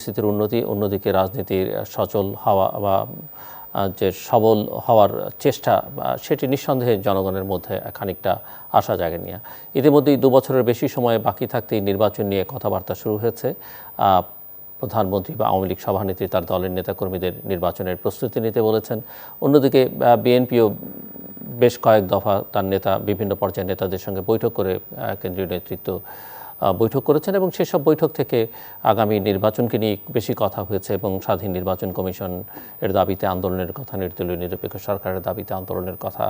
পরিস্থিতির উন্নতি, অন্যদিকে রাজনীতির সচল হওয়া বা যে সবল হওয়ার চেষ্টা সেটি নিঃসন্দেহে জনগণের মধ্যে খানিকটা আশা জাগে নিয়ে। ইতিমধ্যেই 2 বছরের বেশি সময় বাকি থাকতেই নির্বাচন নিয়ে কথাবার্তা শুরু হয়েছে। প্রধানমন্ত্রী বা আওয়ামী লীগ সভানেত্রী তার দলের নেতাকর্মীদের নির্বাচনের প্রস্তুতি নিতে বলেছেন। অন্যদিকে বিএনপিও বেশ কয়েক দফা তার বিভিন্ন পর্যায়ের নেতাদের সঙ্গে বৈঠক করে কেন্দ্রীয় নেতৃত্ব বৈঠক করেছেন এবং সেসব বৈঠক থেকে আগামী নির্বাচনকে নিয়ে বেশি কথা হয়েছে এবং স্বাধীন নির্বাচন কমিশন এর দাবিতে আন্দোলনের কথা, নির্দলীয় নিরপেক্ষ সরকারের দাবিতে আন্দোলনের কথা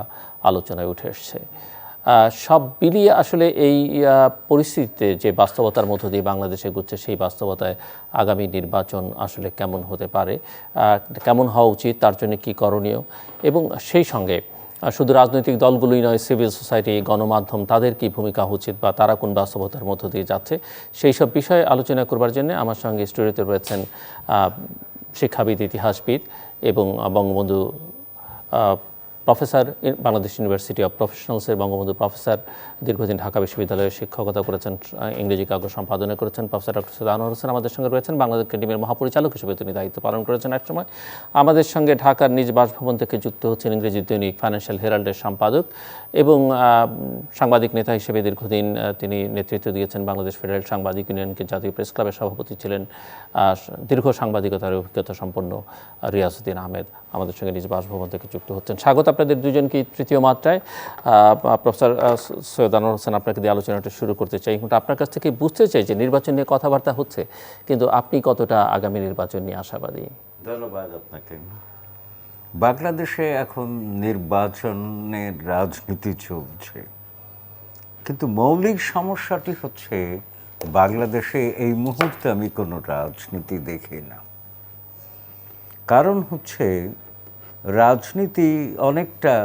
আলোচনায় উঠে এসছে। সব মিলিয়ে আসলে এই পরিস্থিতিতে যে বাস্তবতার মধ্য দিয়ে বাংলাদেশে ঘুরছে, সেই বাস্তবতায় আগামী নির্বাচন আসলে কেমন হতে পারে, কেমন হওয়া উচিত, তার জন্য কী করণীয়, এবং সেই সঙ্গে শুধু রাজনৈতিক দলগুলোই নয়, সিভিল সোসাইটি, গণমাধ্যম, তাদের কি ভূমিকা উচিত বা তারা কোন বাস্তবতার মধ্য দিয়ে যাচ্ছে, সেই সব বিষয়ে আলোচনা করবার জন্য আমার সঙ্গে স্টুডিওতে রয়েছেন শিক্ষাবিদ, ইতিহাসবিদ এবং Bangabandhu professor, Bangladesh University of প্রফেশনালসের বঙ্গবন্ধু প্রফেসর, দীর্ঘদিন ঢাকা বিশ্ববিদ্যালয়ে শিক্ষকতা করেছেন, ইংরেজি কাগজ সম্পাদনা করেছেন, প্রফেসর ডক্টর সৈয়দ আনোয়ার হোসেন আমাদের সঙ্গে রয়েছেন। বাংলাদেশ একাডেমির মহাপরিচালক হিসেবে তিনি দায়িত্ব পালন করেছেন একসময়। আমাদের সঙ্গে ঢাকার নিজ বাসভবন থেকে যুক্ত হচ্ছেন ইংরেজি দৈনিক ফাইন্যান্সিয়াল হেরাল্ডের সম্পাদক এবং সাংবাদিক নেতা হিসেবে দীর্ঘদিন তিনি নেতৃত্ব দিয়েছেন বাংলাদেশ ফেডারেল সাংবাদিক ইউনিয়নকে, জাতীয় প্রেস ক্লাবের সভাপতি ছিলেন, দীর্ঘ সাংবাদিকতার অভিজ্ঞতা সম্পন্ন রিয়াজউদ্দিন আহমেদ আমাদের সঙ্গে নিজ বাসভবন থেকে যুক্ত হচ্ছেন। স্বাগত আপনাদের দুজনকে তৃতীয় মাত্রায়। প্রফেসর সৈয়দ আনোয়ার হোসেন, আপনাকে দিয়ে আলোচনাটা শুরু করতে চাই। কিন্তু আপনার কাছ থেকে বুঝতে চাই যে নির্বাচন নিয়ে কথাবার্তা হচ্ছে, কিন্তু আপনি কতটা আগামী নির্বাচন নিয়ে আশাবাদী? ধন্যবাদ আপনাকে। বাংলাদেশে এখন নির্বাচনের রাজনীতি চলছে, কিন্তু মৌলিক সমস্যাটি হচ্ছে বাংলাদেশে এই মুহূর্তে আমি কোনো রাজনীতি দেখি না। কারণ হচ্ছে রাজনীতি অনেকটা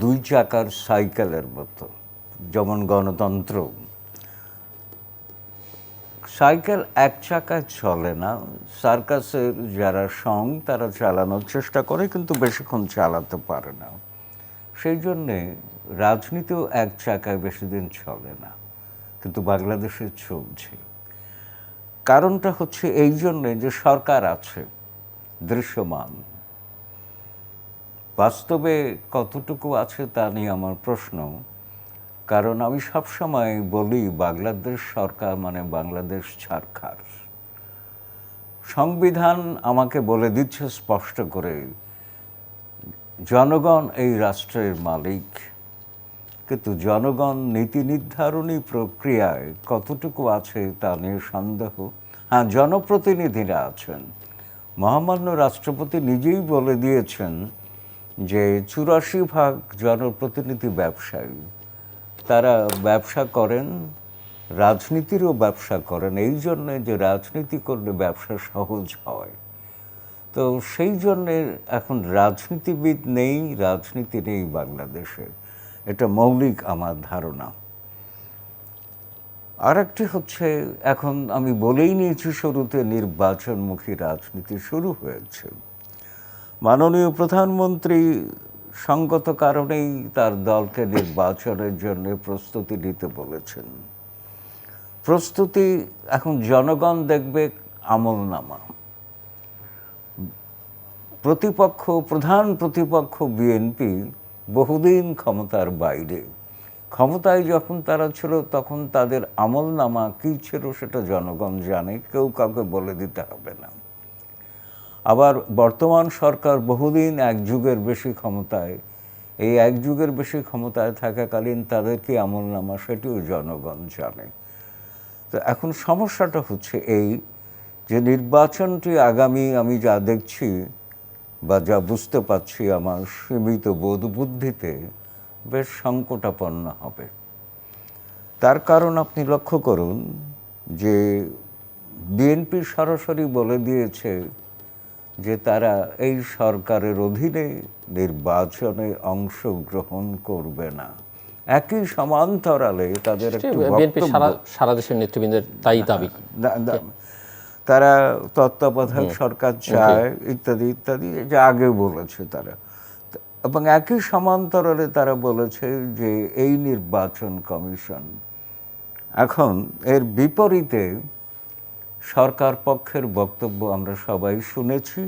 2 চাকার সাইকেলের মতো। যেমন গণতন্ত্র, সাইকেল 1 চাকায় চলে না। সার্কাসের যারা সং তারা চালানোর চেষ্টা করে, কিন্তু বেশিক্ষণ চালাতে পারে না। সেই জন্যে রাজনীতিও 1 চাকায় বেশি দিন চলে না, কিন্তু বাংলাদেশে চলছে। কারণটা হচ্ছে এই জন্যে যে সরকার আছে, দৃশ্যমান। বাস্তবে কতটুকু আছে তা নিয়ে আমার প্রশ্ন। কারণ আমি সবসময় বলি বাংলাদেশ সরকার মানে বাংলাদেশ সরকার। সংবিধান আমাকে বলে দিচ্ছে স্পষ্ট করে, জনগণ এই রাষ্ট্রের মালিক। কিন্তু জনগণ নীতি নির্ধারণী প্রক্রিয়ায় কতটুকু আছে তা নিয়ে সন্দেহ। হ্যাঁ, জনপ্রতিনিধিরা আছেন। মহামান্য রাষ্ট্রপতি নিজেই বলে দিয়েছেন যে 84% জনপ্রতিনিধি ব্যবসায়ী। তারা ব্যবসা করেন, রাজনীতিরও ব্যবসা করেন, এই জন্যে যে রাজনীতি করলে ব্যবসা সহজ হয়। তো সেই জন্যে এখন রাজনীতিবিদ নেই, রাজনীতি নেই বাংলাদেশে। এটা মৌলিক আমার ধারণা। আর একটি হচ্ছে, এখন আমি বলেই নিয়েছি শুরুতে, নির্বাচনমুখী রাজনীতি শুরু হয়েছে। মাননীয় প্রধানমন্ত্রী সঙ্গত কারণেই তার দলকে নির্বাচনের জন্য প্রস্তুতি নিতে বলেছেন। প্রস্তুতি এখন জনগণ দেখবে আমলনামা। প্রধান প্রতিপক্ষ বিএনপি বহুদিন ক্ষমতার বাইরে। ক্ষমতায় যখন তারা ছিল তখন তাদের আমলনামা কী ছিল সেটা জনগণ জানে, কেউ কাউকে বলে দিতে হবে না। আবার বর্তমান সরকার বহুদিন 1 যুগের বেশি ক্ষমতায়, এই 1 যুগের বেশি ক্ষমতায় থাকাকালীন তাদের কি আমলনামা সেটিও জনগণ জানে। তো এখন সমস্যাটা হচ্ছে এই যে নির্বাচনটি আগামী, আমি যা দেখছি বা যা বুঝতে পারছি আমার সীমিত বোধ বুদ্ধিতে, বেশ সংকটাপন্ন হবে। তার কারণ আপনি লক্ষ্য করুন যে বিএনপি সরাসরি বলে দিয়েছে যে তারা এই সরকারের অধীনে নির্বাচনে অংশগ্রহণ করবে না। একই সমান্তরালে তাদের একটি বক্তব্য, সারা দেশের নেতৃবৃন্দের তাই দাবি, তারা তত্ত্বাবধায়ক সরকার চায় ইত্যাদি ইত্যাদি, যা আগে বলেছে তারা। এবং একই সমান্তরালে তারা বলেছে যে এই নির্বাচন কমিশন এখন এর বিপরীতে সরকার পক্ষের বক্তব্য আমরা সবাই শুনেছি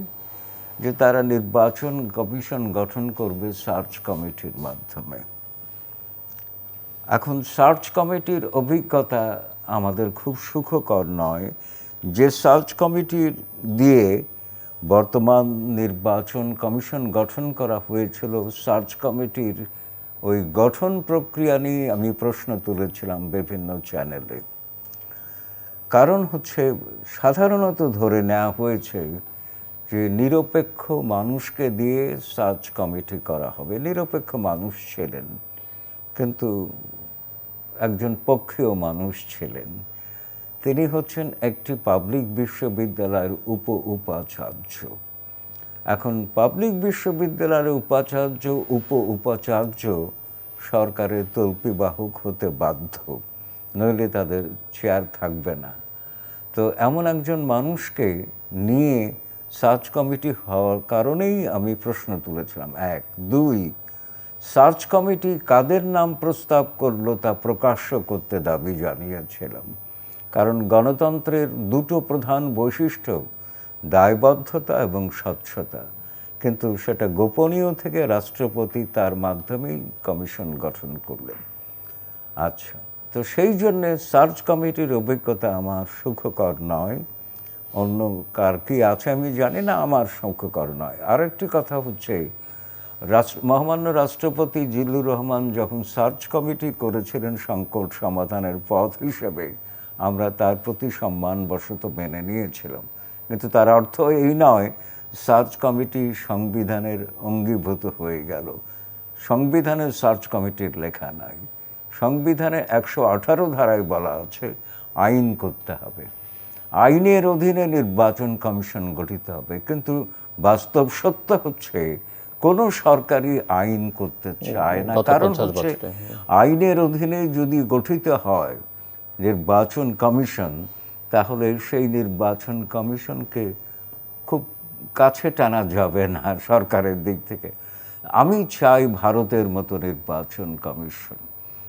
যে তারা নির্বাচন কমিশন গঠন করবে সার্চ কমিটির মাধ্যমে। এখন সার্চ কমিটির অভিজ্ঞতা আমাদের খুব সুখকর নয়। যে সার্চ কমিটির দিয়ে বর্তমান নির্বাচন কমিশন গঠন করা হয়েছিল, সার্চ কমিটির ওই গঠন প্রক্রিয়া নিয়ে আমি প্রশ্ন তুলেছিলাম বিভিন্ন চ্যানেলে। কারণ হচ্ছে সাধারণত ধরে নেওয়া হয়েছে যে নিরপেক্ষ মানুষকে দিয়ে সার্চ কমিটি করা হবে। নিরপেক্ষ মানুষ ছিলেন, কিন্তু একজন পক্ষীয় মানুষ ছিলেন। তিনি হচ্ছেন একটি পাবলিক বিশ্ববিদ্যালয়ের উপাচার্য। এখন পাবলিক বিশ্ববিদ্যালয়ের উপাচার্য সরকারের তল্পিবাহক হতে বাধ্য, নইলে তাদের চেয়ার থাকবে না। তো এমন একজন মানুষকে নিয়ে সার্চ কমিটি হওয়ার কারণেই আমি প্রশ্ন তুলেছিলাম। এক, দুই, সার্চ কমিটি কাদের নাম প্রস্তাব করলো তা প্রকাশ্য করতে দাবি জানিয়েছিলাম। কারণ গণতন্ত্রের দুটো প্রধান বৈশিষ্ট্য, দায়বদ্ধতা এবং স্বচ্ছতা, কিন্তু সেটা গোপনীয় থেকে রাষ্ট্রপতি তার মাধ্যমেই কমিশন গঠন করলেন। আচ্ছা, তো সেই জন্যে সার্চ কমিটির অভিজ্ঞতা আমার সুখকর নয়। অন্য কার কি আছে আমি জানি না, আমার সুখকর নয়। আরেকটি কথা হচ্ছে, মহামান্য রাষ্ট্রপতি জিল্লুর রহমান যখন সার্চ কমিটি করেছিলেন সংকট সমাধানের পথ হিসেবে, আমরা তার প্রতি সম্মানবশত মেনে নিয়েছিলাম। কিন্তু তার অর্থ এই নয় সার্চ কমিটি সংবিধানের অঙ্গীভূত হয়ে গেল। সংবিধানের সার্চ কমিটির লেখা নাই। সংবিধানে 118 ধারায় বলা আছে আইন করতে হবে, আইনের অধীনে নির্বাচন কমিশন গঠিত হবে। কিন্তু বাস্তব সত্য হচ্ছে কোনো সরকারি আইন করতে চায় না। কারণ হচ্ছে আইনের অধীনে যদি গঠিত হয় নির্বাচন কমিশন, তাহলে সেই নির্বাচন কমিশনকে খুব কাছে টানা যাবে না সরকারের দিক থেকে। আমি চাই ভারতের মতো নির্বাচন কমিশন,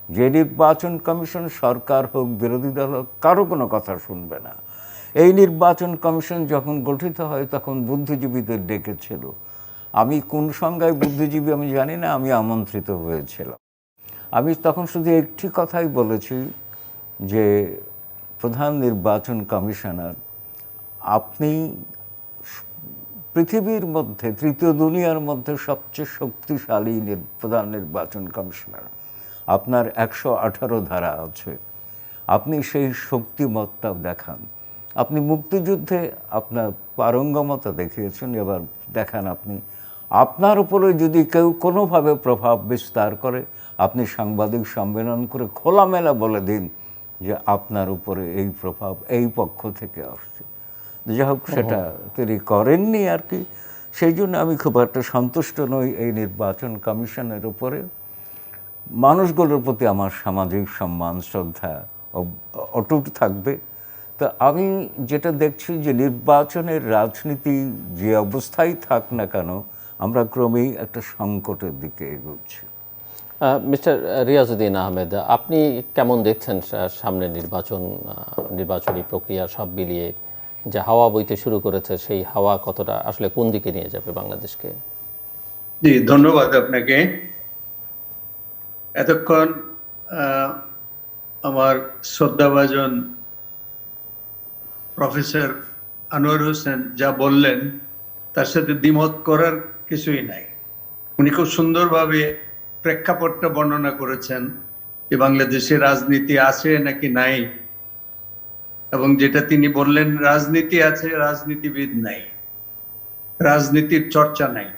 যে নির্বাচন কমিশন সরকার হোক বিরোধী দল হোক কারো কোনো কথা শুনবে না। এই নির্বাচন কমিশন যখন গঠিত হয় তখন বুদ্ধিজীবীদের ডেকেছিল। আমি কোন সংজ্ঞায় বুদ্ধিজীবী আমি জানি না, আমি আমন্ত্রিত হয়েছিলাম। আমি তখন শুধু একটি কথাই বলেছি যে প্রধান নির্বাচন কমিশনার, আপনি পৃথিবীর মধ্যে তৃতীয় দুনিয়ার মধ্যে সবচেয়ে শক্তিশালী প্রধান নির্বাচন কমিশনার। আপনার 118 ধারা আছে, আপনি সেই শক্তিমত্তা দেখান। আপনি মুক্তিযুদ্ধে আপনার পারঙ্গমতা দেখিয়েছেন, এবার দেখান আপনি। আপনার উপরে যদি কেউ কোনোভাবে প্রভাব বিস্তার করে, আপনি সাংবাদিক সম্মেলন করে খোলামেলা বলে দিন যে আপনার উপরে এই প্রভাব এই পক্ষ থেকে আসছে। যাই হোক, সেটা তিনি করেননি আর কি। সেই জন্য আমি খুব একটা সন্তুষ্ট নই এই নির্বাচন কমিশনের উপরে। মানুষগুলোর প্রতি আমার সামাজিক সম্মান শ্রদ্ধা অটুট থাকবে। তো আমি যেটা দেখছি যে নির্বাচনের রাজনীতি যে অবস্থায় থাক না কেন, আমরা ক্রমেই একটা সংকটের দিকে এগোচ্ছি। মিস্টার রিয়াজউদ্দিন আহমেদ, আপনি কেমন দেখছেন সামনে নির্বাচনী প্রক্রিয়া সব মিলিয়ে যে হাওয়া বইতে শুরু করেছে, সেই হাওয়া কতটা আসলে কোন দিকে নিয়ে যাবে বাংলাদেশকে? জি, ধন্যবাদ আপনাকে। এতক্ষণ আমার শ্রদ্ধাভাজন প্রফেসর আনোয়ার হোসেন যা বললেন তার সাথে দ্বিমত করার কিছুই নাই। উনি খুব সুন্দরভাবে প্রেক্ষাপটটা বর্ণনা করেছেন যে বাংলাদেশে রাজনীতি আছে নাকি নাই, এবং যেটা তিনি বললেন রাজনীতি আছে, রাজনীতিবিদ নাই, রাজনীতির চর্চা নাই,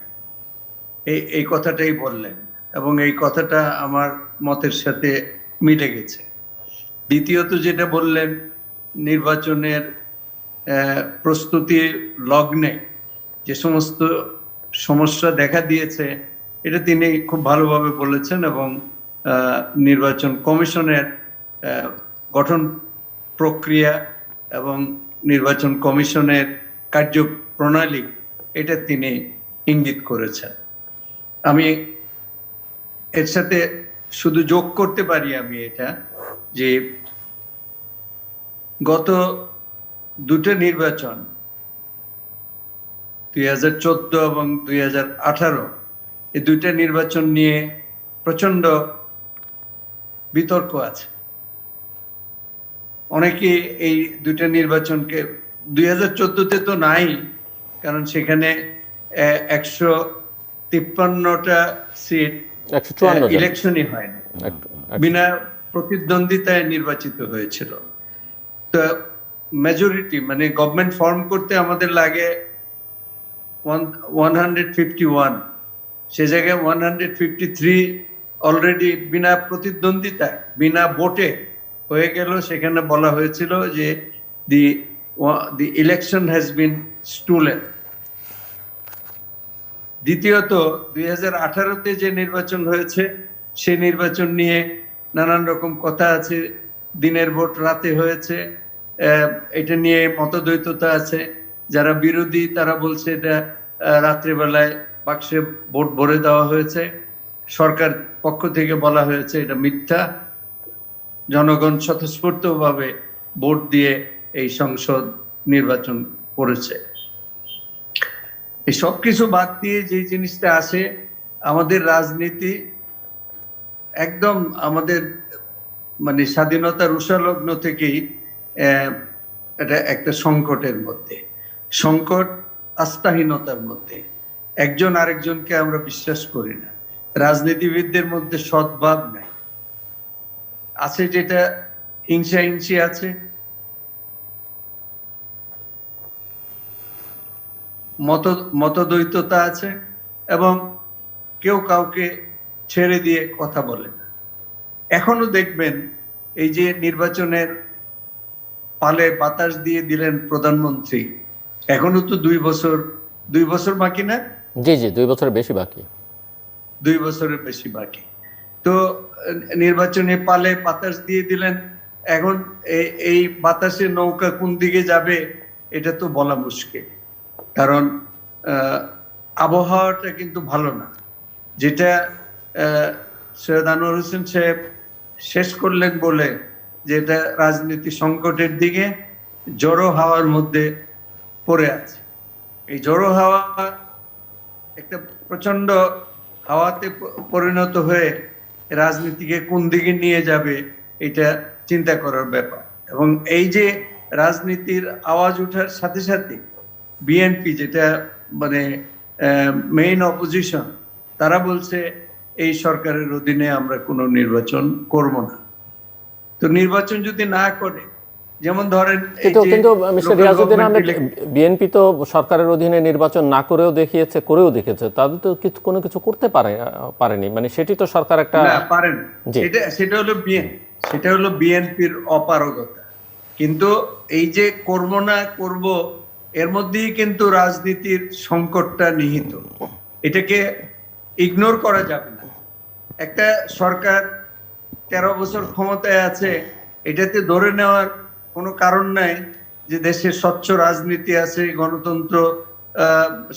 এই কথাটাই বললেন, এবং এই কথাটা আমার মতের সাথে মিলে গেছে। দ্বিতীয়ত যেটা বললেন, নির্বাচনের প্রস্তুতি লগ্নে যে সমস্ত সমস্যা দেখা দিয়েছে, এটা তিনি খুব ভালোভাবে বলেছেন, এবং নির্বাচন কমিশনের গঠন প্রক্রিয়া এবং নির্বাচন কমিশনের কার্যপ্রণালী এটা তিনি ইঙ্গিত করেছেন। আমি এর সাথে শুধু যোগ করতে পারি আমি এটা, যে গত দুটো নির্বাচন 2014 এবং 2018 এই দুইটা নির্বাচন নিয়ে প্রচন্ড বিতর্ক আছে। অনেকে এই দুইটা নির্বাচনকে 2014-তে তো নাই, কারণ সেখানে 153টা সিট 154 ইলেকশনই হয় না, বিনা প্রতিদ্বন্দ্বিতায় নির্বাচিত হয়েছিল। তো মেজরিটি মানে গভর্নমেন্ট ফর্ম করতে আমাদের লাগে 151, সে জায়গায় 153 অলরেডি বিনা প্রতিদ্বন্দ্বিতায় বিনা ভোটে হয়ে গেল। সেখানে বলা হয়েছিল যে দি ইলেকশন হ্যাজ বিন স্টুলেন। দ্বিতীয়ত 2018-তে যে নির্বাচন হয়েছে সেই নির্বাচন নিয়ে নানান রকম কথা আছে। দিনের ভোট রাতে হয়েছে, এটা নিয়ে মতদ্বৈততা আছে। যারা বিরোধী তারা বলছে এটা রাত্রিবেলায় বাক্সে ভোট ভরে দেওয়া হয়েছে। সরকার পক্ষ থেকে বলা হয়েছে এটা মিথ্যা, জনগণ স্বতঃস্ফূর্তভাবে ভোট দিয়ে এই সংসদ নির্বাচন করেছে। এই সব কিছু বাদ দিয়ে যে জিনিসটা আসে, আমাদের রাজনীতি একদম আমাদের মানে স্বাধীনতার উষালগ্ন থেকেই এটা একটা সংকটের মধ্যে, সংকট আস্থাহীনতার মধ্যে। একজন আরেকজনকে আমরা বিশ্বাস করি না, রাজনীতিবিদদের মধ্যে সদ্ভাব নাই, আছে যেটা হিংসা হিংসি আছে, মতদ্বৈততা আছে, এবং কেউ কাউকে ছেড়ে দিয়ে কথা বলে না। এখনো দেখবেন এই যে নির্বাচনের পালে বাতাস দিয়ে দিলেন প্রধানমন্ত্রী, এখনো তো 2 বছর বাকি না? জি জি, 2 বছরের বেশি বাকি। 2 বছরের বেশি বাকি। তো নির্বাচনে পালে বাতাস দিয়ে দিলেন, এখন এই বাতাসের নৌকা কোন দিকে যাবে এটা তো বলা মুশকিল। কারণ আবহাওয়াটা কিন্তু ভালো না। যেটা সৈয়দ আনোয়ার হোসেন সাহেব শেষ করলেন বলে, যেটা রাজনীতি সংকটের দিকে জড়ো হাওয়ার মধ্যে পড়ে আছে। এই জড়ো হাওয়া একটা প্রচন্ড হাওয়াতে পরিণত হয়ে রাজনীতিকে কোন দিকে নিয়ে যাবে এটা চিন্তা করার ব্যাপার। এবং এই যে রাজনীতির আওয়াজ ওঠার সাথে সাথে বিএনপি, যেটা মানে মেইন অপোজিশন, তারা বলছে এই সরকারের অধীনে আমরা কোনো নির্বাচন করব না। তো নির্বাচন যদি না করে, যেমন ধরেন কিন্তু মিস্টার রিয়াজউদ্দিন আহমেদ, বিএনপি তো সরকারের অধীনে নির্বাচন না করেও দেখিয়েছে, করেও দেখেছে, তাদের তো কোনো কিছু করতে পারেনি, মানে সেটি তো সরকার একটা পারেন। সেটা হলো বিএনপির অপারগতা। কিন্তু এই যে করব না করব, এর মধ্যেই কিন্তু রাজনীতির সংকটটা নিহিত, এটাকে ইগনোর করা যাবে না। একটা সরকার 13 বছর ক্ষমতায় আছে, এটাতে ধরে নেওয়ার কোনো কারণ নাই যে দেশে স্বচ্ছ রাজনীতি আছে, গণতন্ত্র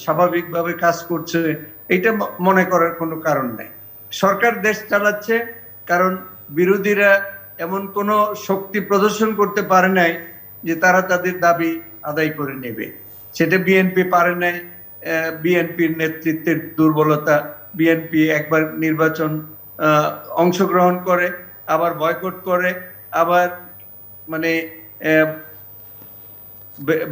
স্বাভাবিকভাবে কাজ করছে, এটা মনে করার কোনো কারণ নাই। সরকার দেশ চালাচ্ছে কারণ বিরোধীরা এমন কোনো শক্তি প্রদর্শন করতে পারে নাই যে তারা তাদের দাবি আদায় করে নেবে। সেটা বিএনপি পারে নাই। বিএনপির নেতৃত্বের দুর্বলতা। বিএনপি একবার নির্বাচন অংশগ্রহণ করে, আবার বয়কট করে, আবার মানে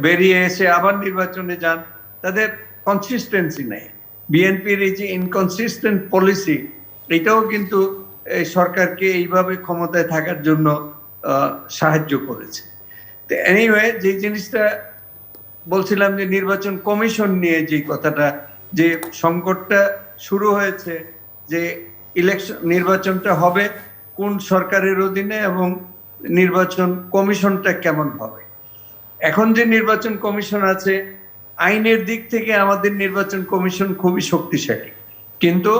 বেরিয়ে এসে আবার নির্বাচনে যান। তাদের কনসিস্টেন্সি নেই। বিএনপির এই যে ইনকনসিস্টেন্ট পলিসি, এটাও কিন্তু সরকারকে এইভাবে ক্ষমতায় থাকার জন্য সাহায্য করেছে। তো এনিওয়ে, যে জিনিসটা বলছিলাম যে নির্বাচন কমিশন নিয়ে যে কথাটা, যে সংকটটা শুরু হয়েছে, যে নির্বাচনটা হবে কোন সরকারের অধীনে এবং নির্বাচন কমিশনটা কেমন হবে। এখন যে নির্বাচন কমিশন আছে, আইনের দিক থেকে আমাদের নির্বাচন কমিশন খুবই শক্তিশালী, কিন্তু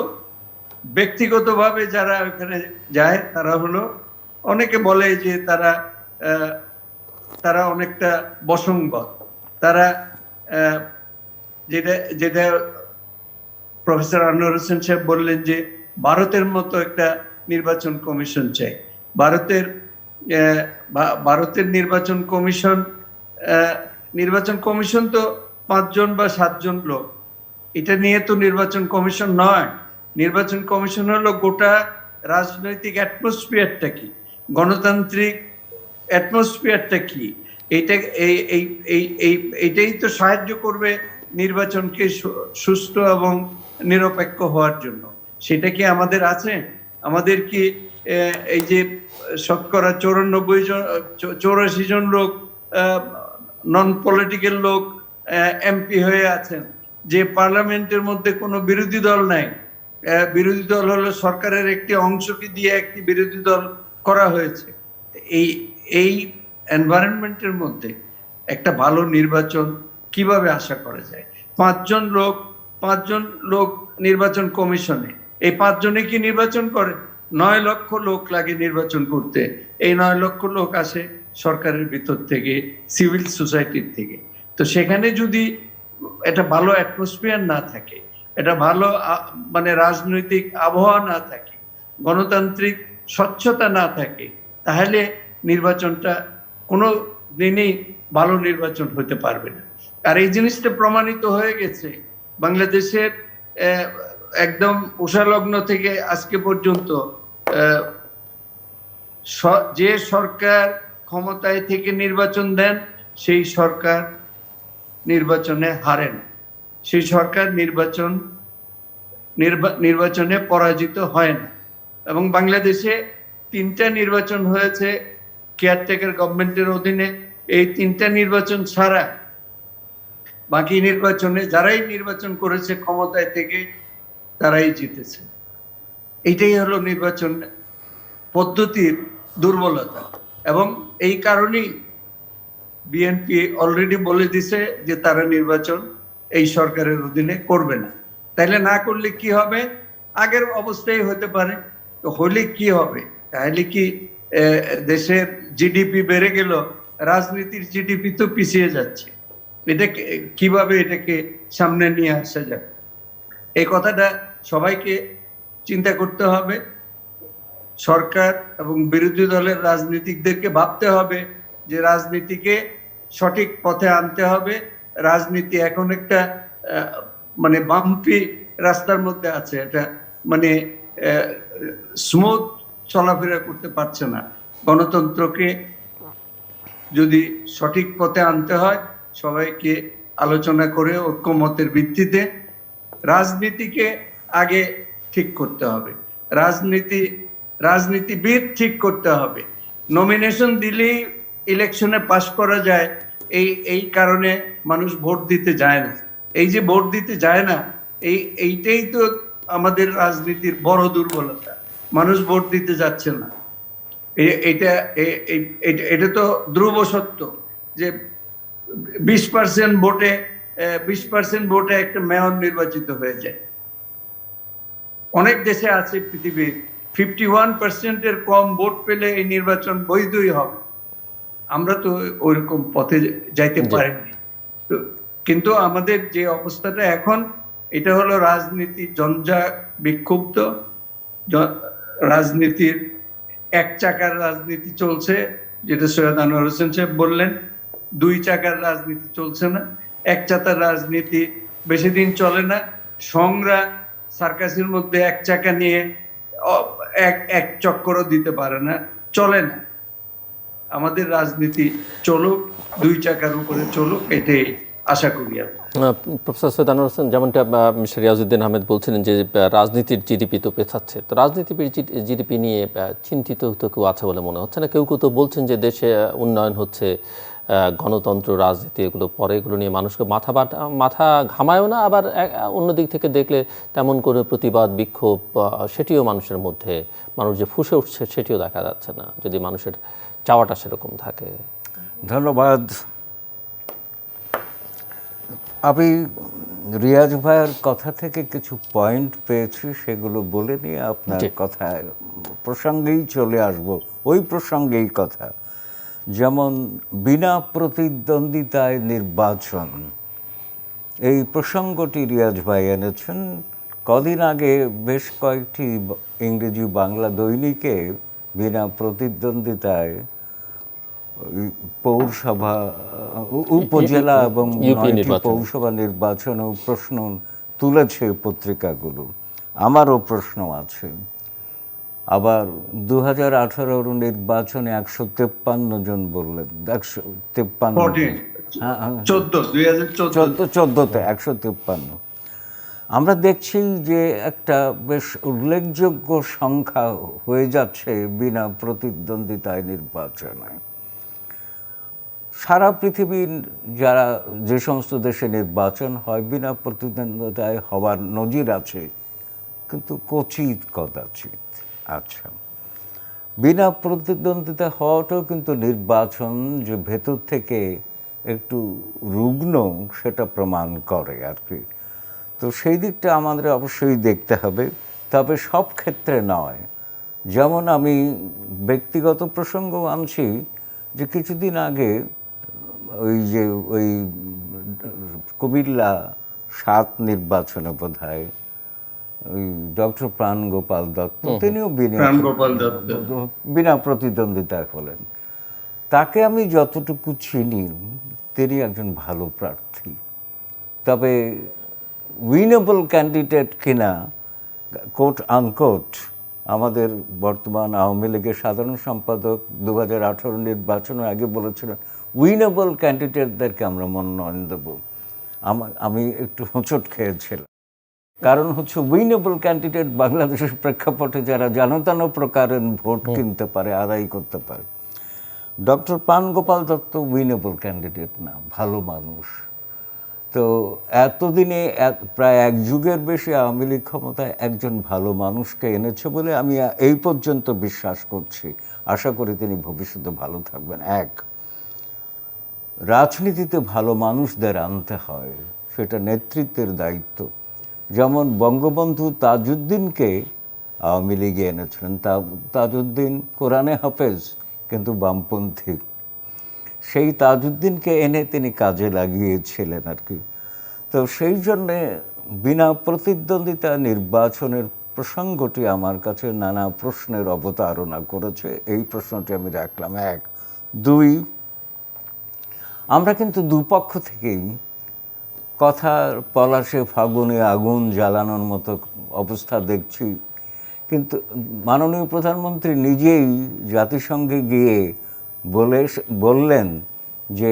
ব্যক্তিগতভাবে যারা ওখানে যায় তারা হলো, অনেকে বলে যে তারা অনেকটা বশংবদ। তারা যেটা প্রফেসর আনোয়ার হোসেন সাহেব বললেন যে ভারতের মতো একটা নির্বাচন কমিশন চাই। ভারতের নির্বাচন কমিশন নির্বাচন কমিশন তো 5 জন বা 7 জন লোক, এটা নিয়ে তো নির্বাচন কমিশন নয়। নির্বাচন কমিশন হলো গোটা রাজনৈতিক অ্যাটমসফিয়ারটা কি, গণতান্ত্রিক অ্যাটমসফিয়ারটা কি, এইটা এইটাই তো সাহায্য করবে নির্বাচনকে সুষ্ঠু এবং নিরপেক্ষ হওয়ার জন্য। সেটা কি আমাদের আছে? আমাদের কি এই যে শতকরা 84 জন লোক নন পলিটিক্যাল লোক এমপি হয়ে আছেন, যে পার্লামেন্টের মধ্যে কোনো বিরোধী দল নাই, বিরোধী দল হলো সরকারের একটি অংশকে দিয়ে একটি বিরোধী দল করা হয়েছে। এই এনভায়রনমেন্টের মধ্যে একটা ভালো নির্বাচন কিভাবে আশা করা যায়? 5 জন লোক নির্বাচন কমিশনে, এই 5 জনে কি নির্বাচন করে? 9 লক্ষ লোক লাগে নির্বাচন করতে। এই 9 লক্ষ লোক আসে সরকারের ভিতর থেকে, সিভিল সোসাইটির থেকে। তো সেখানে যদি একটা ভালো অ্যাটমসফিয়ার না থাকে, এটা ভালো মানে রাজনৈতিক আবহাওয়া না থাকে, গণতান্ত্রিক স্বচ্ছতা না থাকে, তাহলে নির্বাচনটা কোনো দিনই ভালো নির্বাচন হতে পারবে না। আর এই জিনিসটা প্রমাণিত হয়ে গেছে বাংলাদেশের একদম উষালগ্ন থেকে আজকে পর্যন্ত। যে সরকার ক্ষমতায় থেকে নির্বাচন দেন, সেই সরকার নির্বাচনে হারেন, সেই সরকার নির্বাচনে পরাজিত হয় না। এবং বাংলাদেশে 3টা নির্বাচন হয়েছে কেয়ারটেকার গভর্নমেন্টের অধীনে। এই 3টা নির্বাচন ছাড়া বাকি নির্বাচনে যারাই নির্বাচন করেছে ক্ষমতায় থেকে, তারাই জিতেছে। এইটাই হলো নির্বাচন পদ্ধতির দুর্বলতা। এবং এই কারণেই বিএনপি অলরেডি বলে দিছে যে তারা নির্বাচন এই সরকারের অধীনে করবে না। তাইলে না করলে কি হবে? আগের অবস্থায় হতে পারে। তো হলে কি হবে? তাহলে কি দেশের জিডিপি বেড়ে গেল? রাজনীতির জিডিপি তো পিছিয়ে যাচ্ছে। এটা কিভাবে এটাকে সামনে নিয়ে আসা যাবে? এই কথাটা সবাইকে চিন্তা করতে হবে। সরকার এবং বিরোধী দলের রাজনীতিকদেরকে ভাবতে হবে যে রাজনীতিকে সঠিক পথে আনতে হবে। রাজনীতি এখন একটা মানে বাম্পি রাস্তার মধ্যে আছে, এটা মানে স্মুথ চলাফেরা করতে পারছে না। গণতন্ত্রকে যদি সঠিক পথে আনতে হয়, সবাইকে আলোচনা করে ঐক্যমতের ভিত্তিতে রাজনীতিকে আগে ঠিক করতে হবে, রাজনীতিবিদ ঠিক করতে হবে। নমিনেশন দিলেই ইলেকশনে পাস করা যায়, এই কারণে মানুষ ভোট দিতে যায় না। এই যে ভোট দিতে যায় না, এইটাই তো আমাদের রাজনীতির বড় দুর্বলতা। মানুষ ভোট দিতে যাচ্ছে না। এটা তো ধ্রুব সত্য যে 20% ভোটে একটা মেয়র নির্বাচিত হয়ে যায়। অনেক দেশে আছে পৃথিবীর 51%-এর কম ভোট পেলে এই নির্বাচন বৈধই হবে। আমরা তো ওইরকম পথে যাইতে পারিনি। কিন্তু আমাদের যে অবস্থাটা এখন, এটা হলো রাজনীতি জঞ্জা বিক্ষুব্ধ, রাজনীতির এক চাকার রাজনীতি চলছে, যেটা সৈয়দ আনোয়ার হোসেন সাহেব বললেন। 2 চাকার রাজনীতি চলছে না। এক চাকার রাজনীতি বেশি দিন চলে না। সংগ্রাম সার্কাসের মধ্যে এক চাকা নিয়ে এক চক্করও দিতে পারে না, চলে না। আমাদের রাজনীতি চলুক, 2 চাকার উপরে চলুক, এটাই আশা করি। প্রফেসর সৈয়দ আনোয়ার হোসেন, যেমনটা মিস্টার রিয়াজউদ্দিন আহমেদ বলছিলেন যে রাজনীতির জিডিপি তো পেছাচ্ছে, তো রাজনীতির জিডিপি নিয়ে চিন্তিত তো কেউ আছে বলে মনে হচ্ছে না। কেউ তো বলছেন যে দেশে উন্নয়ন হচ্ছে, গণতন্ত্র, রাজনীতি এগুলো পরে, এগুলো নিয়ে মানুষকে মাথা ঘামায়ও না। আবার অন্যদিক থেকে দেখলে তেমন করে প্রতিবাদ, বিক্ষোভ সেটিও মানুষের মধ্যে, মানুষ যে ফুঁসে উঠছে সেটিও দেখা যাচ্ছে না, যদি মানুষের চাওয়াটা সেরকম থাকে। ধন্যবাদ। আমি রিয়াজ ভাইয়ের কথা থেকে কিছু পয়েন্ট পেয়েছি, সেগুলো বলে নিয়ে আপনার কথায় প্রসঙ্গেই চলে আসব। ওই প্রসঙ্গেই কথা, যেমন বিনা প্রতিদ্বন্দ্বিতায় নির্বাচন, এই প্রসঙ্গটি রিয়াজ ভাই এনেছেন। কদিন আগে বেশ কয়েকটি ইংরেজি বাংলা দৈনিকে বিনা প্রতিদ্বন্দ্বিতায় ওই পৌরসভা, উপজেলা এবং ইউপি 9টি নির্বাচন। পৌরসভা নির্বাচনেও প্রশ্ন তুলেছে পত্রিকাগুলো। আমারও প্রশ্ন আছে। আবার 2018 নির্বাচনে 153 জন বললেন, 153 হ্যাঁ, 14তে 153। আমরা দেখছি যে একটা বেশ উল্লেখযোগ্য সংখ্যা হয়ে যাচ্ছে বিনা প্রতিদ্বন্দ্বিতায় নির্বাচনে। সারা পৃথিবীর যে সমস্ত দেশে নির্বাচন হয় বিনা প্রতিদ্বন্দ্বিতায় হওয়ার নজির আছে, কিন্তু কচিত কদাচিৎ। আচ্ছা, বিনা প্রতিদ্বন্দ্বিতা হওয়াটাও কিন্তু নির্বাচন যে ভেতর থেকে একটু রুগ্ন সেটা প্রমাণ করে আর কি। তো সেই দিকটা আমাদের অবশ্যই দেখতে হবে, তবে সব ক্ষেত্রে নয়। যেমন আমি ব্যক্তিগত প্রসঙ্গ আনছি যে কিছুদিন আগে ওই কুমিল্লা 7 নির্বাচনে বোধহয় ওই ডক্টর প্রাণগোপাল দত্ত, তিনিও বিনা প্রতিদ্বন্দ্বিতায় হলেন। তাকে আমি যতটুকু চিনি তিনি একজন ভালো প্রার্থী, তবে উইনেবল ক্যান্ডিডেট কিনা কোট আনকোট আমাদের বর্তমান আওয়ামী লীগের সাধারণ সম্পাদক 2018 নির্বাচনের আগে বলেছিলেন উইনেবল ক্যান্ডিডেটদেরকে আমরা মনোনয়ন দেব। আমি একটু হোঁচট খেয়েছিলাম, কারণ হচ্ছে উইনেবল ক্যান্ডিডেট বাংলাদেশের প্রেক্ষাপটে যারা জানতানো প্রকারের ভোট কিনতে পারে, আদায় করতে পারে। Doctor Prangopal Dutta winnable candidate না, ভালো মানুষ। তো এতদিনে প্রায় 1 যুগের বেশি আওয়ামী লীগ ক্ষমতায় একজন ভালো মানুষকে এনেছে বলে আমি এই পর্যন্ত বিশ্বাস করছি। আশা করি তিনি ভবিষ্যতে ভালো থাকবেন। রাজনীতিতে ভালো মানুষদের আনতে হয়, সেটা নেতৃত্বের দায়িত্ব। যেমন বঙ্গবন্ধু তাজউদ্দিনকে আওয়ামী লীগে এনেছিলেন। তাজউদ্দিন কোরআনে হাফেজ কিন্তু বামপন্থী। সেই তাজউদ্দিনকে এনে তিনি কাজে লাগিয়েছিলেন আর কি। তো সেই জন্যে বিনা প্রতিদ্বন্দ্বিতা নির্বাচনের প্রসঙ্গটি আমার কাছে নানা প্রশ্নের অবতারণা করেছে। এই প্রশ্নটি আমি রাখলাম। 1, 2, আমরা কিন্তু দুপক্ষ থেকেই কথার পলাশে ফাগুনে আগুন জ্বালানোর মতো অবস্থা দেখছি। কিন্তু মাননীয় প্রধানমন্ত্রী নিজেই জাতিসংঘে গিয়ে বললেন যে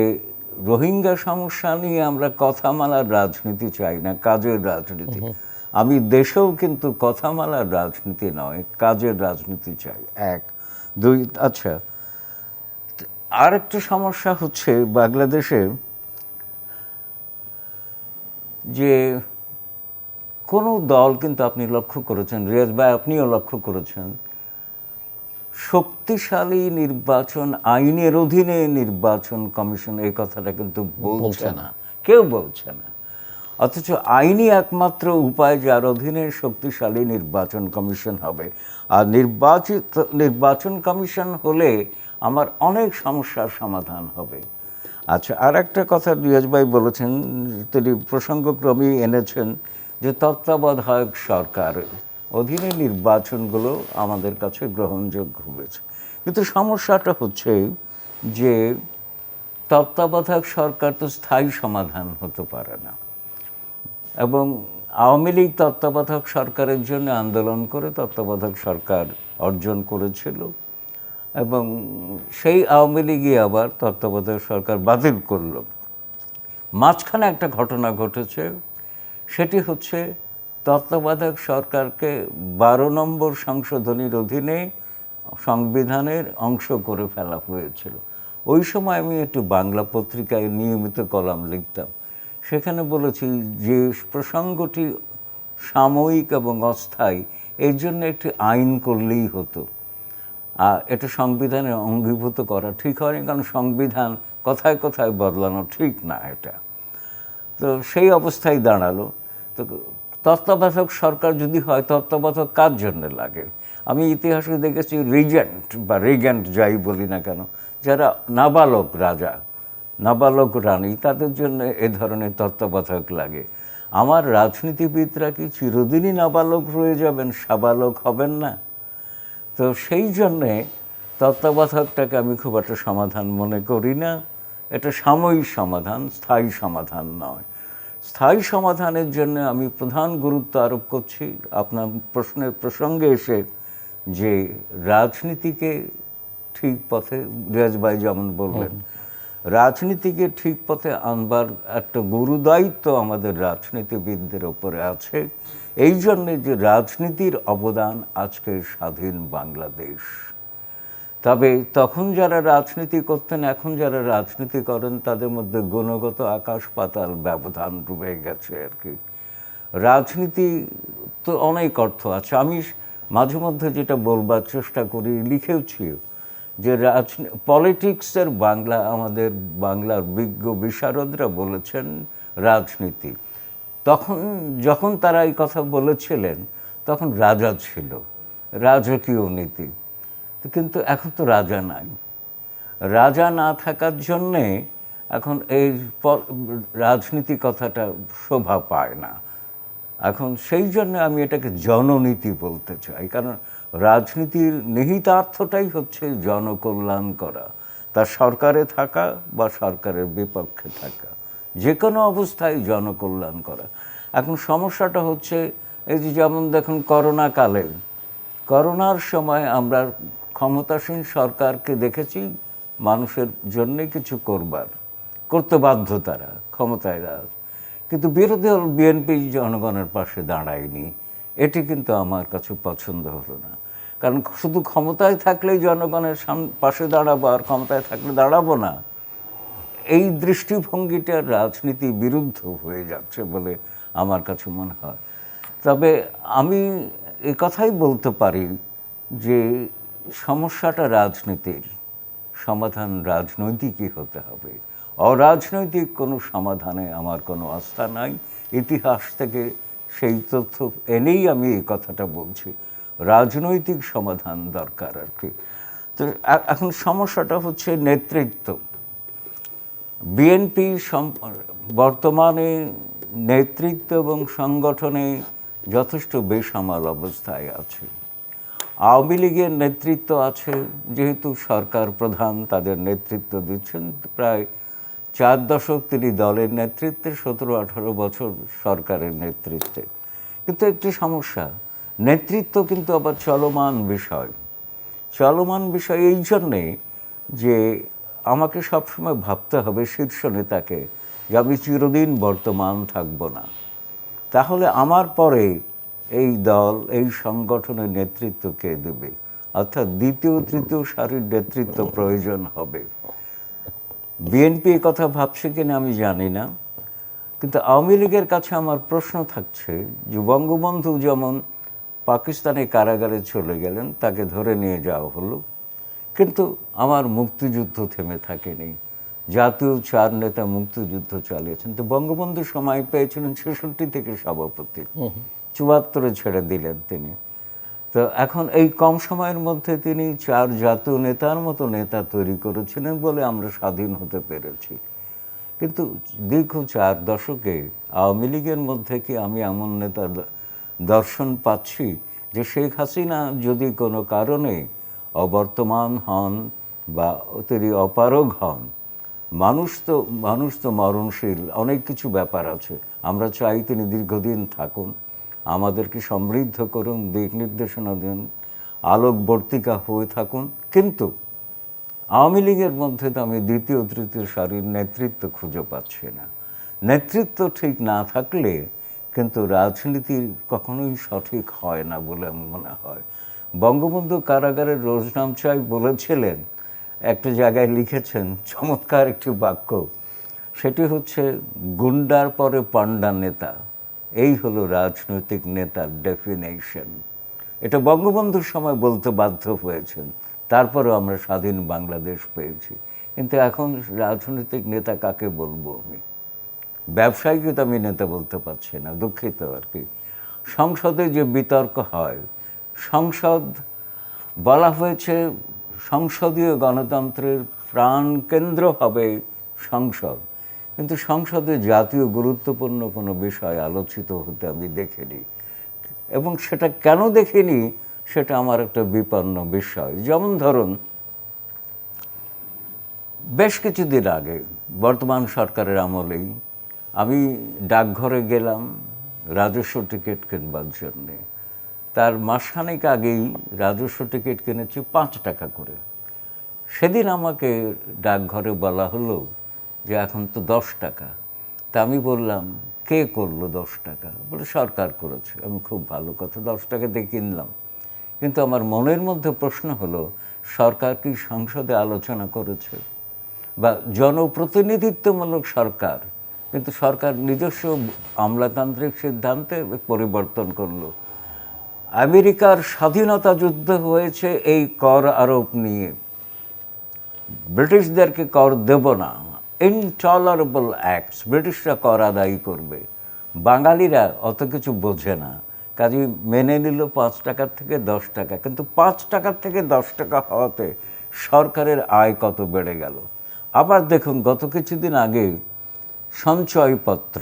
রোহিঙ্গা সমস্যা নিয়ে আমরা কথামালার রাজনীতি চাই না, কাজের রাজনীতি। আমি দেশেও কিন্তু কথামালার রাজনীতি নয়, কাজের রাজনীতি চাই। 1, 2, আচ্ছা, আরেকটা সমস্যা হচ্ছে বাংলাদেশে যে কোনো দল কিন্তু আপনি লক্ষ্য করেছেন, রিয়াজ ভাই আপনিও লক্ষ্য করেছেন, শক্তিশালী নির্বাচন আইনের অধীনে নির্বাচন কমিশন এই কথাটা কিন্তু বলছে না, কেউ বলছে না। অথচ আইনই একমাত্র উপায় যার অধীনে শক্তিশালী নির্বাচন কমিশন হবে। আর নির্বাচন কমিশন হলে আমার অনেক সমস্যার সমাধান হবে। আচ্ছা, আর একটা কথা রিয়াজ ভাই বলেছেন, তিনি প্রসঙ্গক্রমেই এনেছেন যে তত্ত্বাবধায়ক সরকার অধীনে নির্বাচনগুলো আমাদের কাছে গ্রহণযোগ্য হয়েছে। কিন্তু সমস্যাটা হচ্ছে যে তত্ত্বাবধায়ক সরকার তো স্থায়ী সমাধান হতে পারে না, এবং আওয়ামী লীগ তত্ত্বাবধায়ক সরকারের জন্য আন্দোলন করে তত্ত্বাবধায়ক সরকার অর্জন করেছিল, এবং সেই আওয়ামী লীগই আবার তত্ত্বাবধায়ক সরকার বাতিল করল। মাঝখানে একটা ঘটনা ঘটেছে, সেটি হচ্ছে তত্ত্বাবধায়ক সরকারকে 12 নম্বর সংশোধনীর অধীনে সংবিধানের অংশ করে ফেলা হয়েছিল। ওই সময় আমি একটু বাংলা পত্রিকায় নিয়মিত কলাম লিখতাম, সেখানে বলেছি যে প্রসঙ্গটি সাময়িক এবং অস্থায়ী, এর জন্য একটি আইন করলেই হতো। এটা সংবিধানে অঙ্গীভূত করা ঠিক হয়নি, কারণ সংবিধান কথায় কথায় বদলানো ঠিক না এটা। তো সেই অবস্থায় দাঁড়ালো। তো তত্ত্বাবধায়ক সরকার যদি হয়, তত্ত্বাবধায়ক কার জন্য লাগে? আমি ইতিহাসে দেখেছি রিজেন্ট বা রিগেন্ট যাই বলি না কেন, যারা নাবালক রাজা, নাবালক রানী, তাদের জন্য এ ধরনের তত্ত্বাবধায়ক লাগে। আমার রাজনীতিবিদরা কি চিরদিনই নাবালক রয়ে যাবেন, সাবালক হবেন না? তো সেই জন্যে তত্ত্বাবধায়কটাকে আমি খুব একটা সমাধান মনে করি না। এটা সাময়িক সমাধান, স্থায়ী সমাধান নয়। স্থায়ী সমাধানের জন্য আমি প্রধান গুরুত্ব আরোপ করছি আপনার প্রশ্নের প্রসঙ্গে এসে, যে রাজনীতিকে ঠিক পথে, রিয়াজ ভাই যেমন বললেন, রাজনীতিকে ঠিক পথে আনবার একটা গুরুদায়িত্ব আমাদের রাজনীতিবিদদের ওপরে আছে। এই জন্যে যে রাজনীতির অবদান আজকে স্বাধীন বাংলাদেশ। তবে তখন যারা রাজনীতি করতেন, এখন যারা রাজনীতি করেন, তাদের মধ্যে গুণগত আকাশ পাতাল ব্যবধান রয়ে গেছে আর কি। রাজনীতি তো অনেক অর্থ আছে। আমি মাঝে মধ্যে যেটা বলবার চেষ্টা করি, লিখেওছি, যে পলিটিক্সের বাংলা, আমাদের বাংলার বিজ্ঞ বিশারদরা বলেছেন রাজনীতি। যখন তারা এই কথা বলেছিলেন, তখন রাজা ছিল, রাজকীয় নীতি। কিন্তু এখন তো রাজা নাই। রাজা না থাকার জন্যে এখন এই রাজনীতি কথাটা শোভা পায় না। এখন সেই জন্য আমি এটাকে জননীতি বলতে চাই, কারণ রাজনীতির নিহিতার্থটাই হচ্ছে জনকল্যাণ করা, তা সরকারে থাকা বা সরকারের বিপক্ষে থাকা, যে কোনো অবস্থায় জনকল্যাণ করা। এখন সমস্যাটা হচ্ছে, এই যে যেমন দেখুন করোনার সময় আমরা ক্ষমতাসীন সরকারকে দেখেছি মানুষের জন্যে কিছু করতে বাধ্য, তারা ক্ষমতায় কিন্তু বিরোধী দল বিএনপি জনগণের পাশে দাঁড়ায়নি। এটি কিন্তু আমার কাছে পছন্দ হলো না। কারণ শুধু ক্ষমতায় থাকলেই জনগণের পাশে দাঁড়াবো আর ক্ষমতায় থাকলে দাঁড়াবো না, এই দৃষ্টিভঙ্গিটা রাজনীতি বিরুদ্ধ হয়ে যাচ্ছে বলে আমার কাছে মনে হয়। তবে আমি এ কথাই বলতে পারি যে সমস্যাটা রাজনীতির, সমাধান রাজনৈতিকই হতে হবে। অরাজনৈতিক কোনো সমাধানে আমার কোনো আস্থা নাই। ইতিহাস থেকে সেই তথ্য এনেই আমি এই কথাটা বলছি, রাজনৈতিক সমাধান দরকার আর কি। তো এখন সমস্যাটা হচ্ছে নেতৃত্ব। বিএনপি বর্তমানে নেতৃত্ব এবং সংগঠনে যথেষ্ট বেসামাল অবস্থায় আছে। আওয়ামী লীগের নেতৃত্ব আছে, যেহেতু সরকার প্রধান, তাদের নেতৃত্ব দিচ্ছেন প্রায় 4 দশক তিনি দলের নেতৃত্বে, 17-18 বছর সরকারের নেতৃত্বে। কিন্তু একটি সমস্যা, নেতৃত্ব কিন্তু আবার চলমান বিষয় এই জন্যে যে আমাকে সবসময় ভাবতে হবে শীর্ষ নেতাকে, যে আমি চিরদিন বর্তমান থাকব না, তাহলে আমার পরে এই দল, এই সংগঠনের নেতৃত্ব কে দেবে? অর্থাৎ দ্বিতীয় তৃতীয় সারির নেতৃত্ব প্রয়োজন হবে। বিএনপি এই কথা ভাবছে কিনা আমি জানি না, কিন্তু আওয়ামী লীগের কাছে আমার প্রশ্ন থাকছে যে বঙ্গবন্ধু যেমন পাকিস্তানে কারাগারে চলে গেলেন, তাকে ধরে নিয়ে যাওয়া হলো, কিন্তু আমার মুক্তিযুদ্ধ থেমে থাকেনি। জাতীয় 4 নেতা মুক্তিযুদ্ধ চালিয়েছেন। তো বঙ্গবন্ধু সময় পেয়েছিলেন 66 থেকে সভাপতি, 74-এ ছেড়ে দিলেন তিনি। তো এখন এই কম সময়ের মধ্যে তিনি 4 জাতীয় নেতার মতো নেতা তৈরি করেছিলেন বলে আমরা স্বাধীন হতে পেরেছি। কিন্তু দীর্ঘ 4 দশকে আওয়ামী লীগের মধ্যে কি আমি এমন নেতার দর্শন পাচ্ছি যে শেখ হাসিনা যদি কোনো কারণে অবর্তমান হন বা তিনি অপারগ হন, মানুষ তো মরণশীল, অনেক কিছু ব্যাপার আছে। আমরা চাই তিনি দীর্ঘদিন থাকুন, আমাদেরকে সমৃদ্ধ করুন, দিক নির্দেশনা দিন, আলোকবর্তিকা হয়ে থাকুন। কিন্তু আওয়ামী লীগের মধ্যে তো আমি দ্বিতীয় তৃতীয় সারির নেতৃত্ব খুঁজে পাচ্ছি না। নেতৃত্ব ঠিক না থাকলে কিন্তু রাজনীতি কখনোই সঠিক হয় না বলে মনে হয়। বঙ্গবন্ধু কারাগারের রোজনামচাই বলেছিলেন, একটা জায়গায় লিখেছেন চমৎকার একটি বাক্য, সেটি হচ্ছে গুন্ডার পরে পান্ডা নেতা, এই হলো রাজনৈতিক নেতার ডেফিনেশন। এটা বঙ্গবন্ধুর সময় বলতে বাধ্য হয়েছেন, তারপরেও আমরা স্বাধীন বাংলাদেশ পেয়েছি। কিন্তু এখন রাজনৈতিক নেতা কাকে বলবো আমি? ব্যবসায়ীকে তো আমি নেতা বলতে পারছি না, দুঃখিত আর কি। সংসদে যে বিতর্ক হয়, সংসদ বলা হয়েছে সংসদীয় গণতন্ত্রের প্রাণকেন্দ্র হবে সংসদ, কিন্তু সংসদে জাতীয় গুরুত্বপূর্ণ কোনো বিষয় আলোচিত হতে আমি দেখিনি। এবং সেটা কেন দেখিনি সেটা আমার একটা বিপন্ন বিষয়। যেমন ধরুন বেশ কিছুদিন আগে বর্তমান সরকারের আমলেই আমি ডাকঘরে গেলাম রাজস্ব টিকিট কিনবার জন্যে। তার মাসখানেক আগেই রাজস্ব টিকিট কিনেছি 5 টাকা করে। সেদিন আমাকে ডাকঘরে বলা হলো যে এখন তো 10 টাকা। তা আমি বললাম, কে করলো 10 টাকা? বলে সরকার করেছে। আমি, খুব ভালো কথা, 10 টাকা দিয়ে কিনলাম। কিন্তু আমার মনের মধ্যে প্রশ্ন হলো, সরকার কি সংসদে আলোচনা করেছে? বা জনপ্রতিনিধিত্বমূলক সরকার, কিন্তু সরকার নিজস্ব আমলাতান্ত্রিক সিদ্ধান্তে পরিবর্তন করলো। আমেরিকার স্বাধীনতা যুদ্ধ হয়েছে এই কর আরোপ নিয়ে, ব্রিটিশদেরকে কর দেব না, ইনটলারেবল অ্যাক্টস, ব্রিটিশরা কর আদায় করবে। বাঙালিরা অত কিছু বোঝে না, কাজে মেনে নিল 5 টাকার থেকে 10 টাকা। কিন্তু 5 টাকার থেকে 10 টাকা হওয়াতে সরকারের আয় কত বেড়ে গেল। আবার দেখুন, গত কিছুদিন আগে সঞ্চয়পত্র,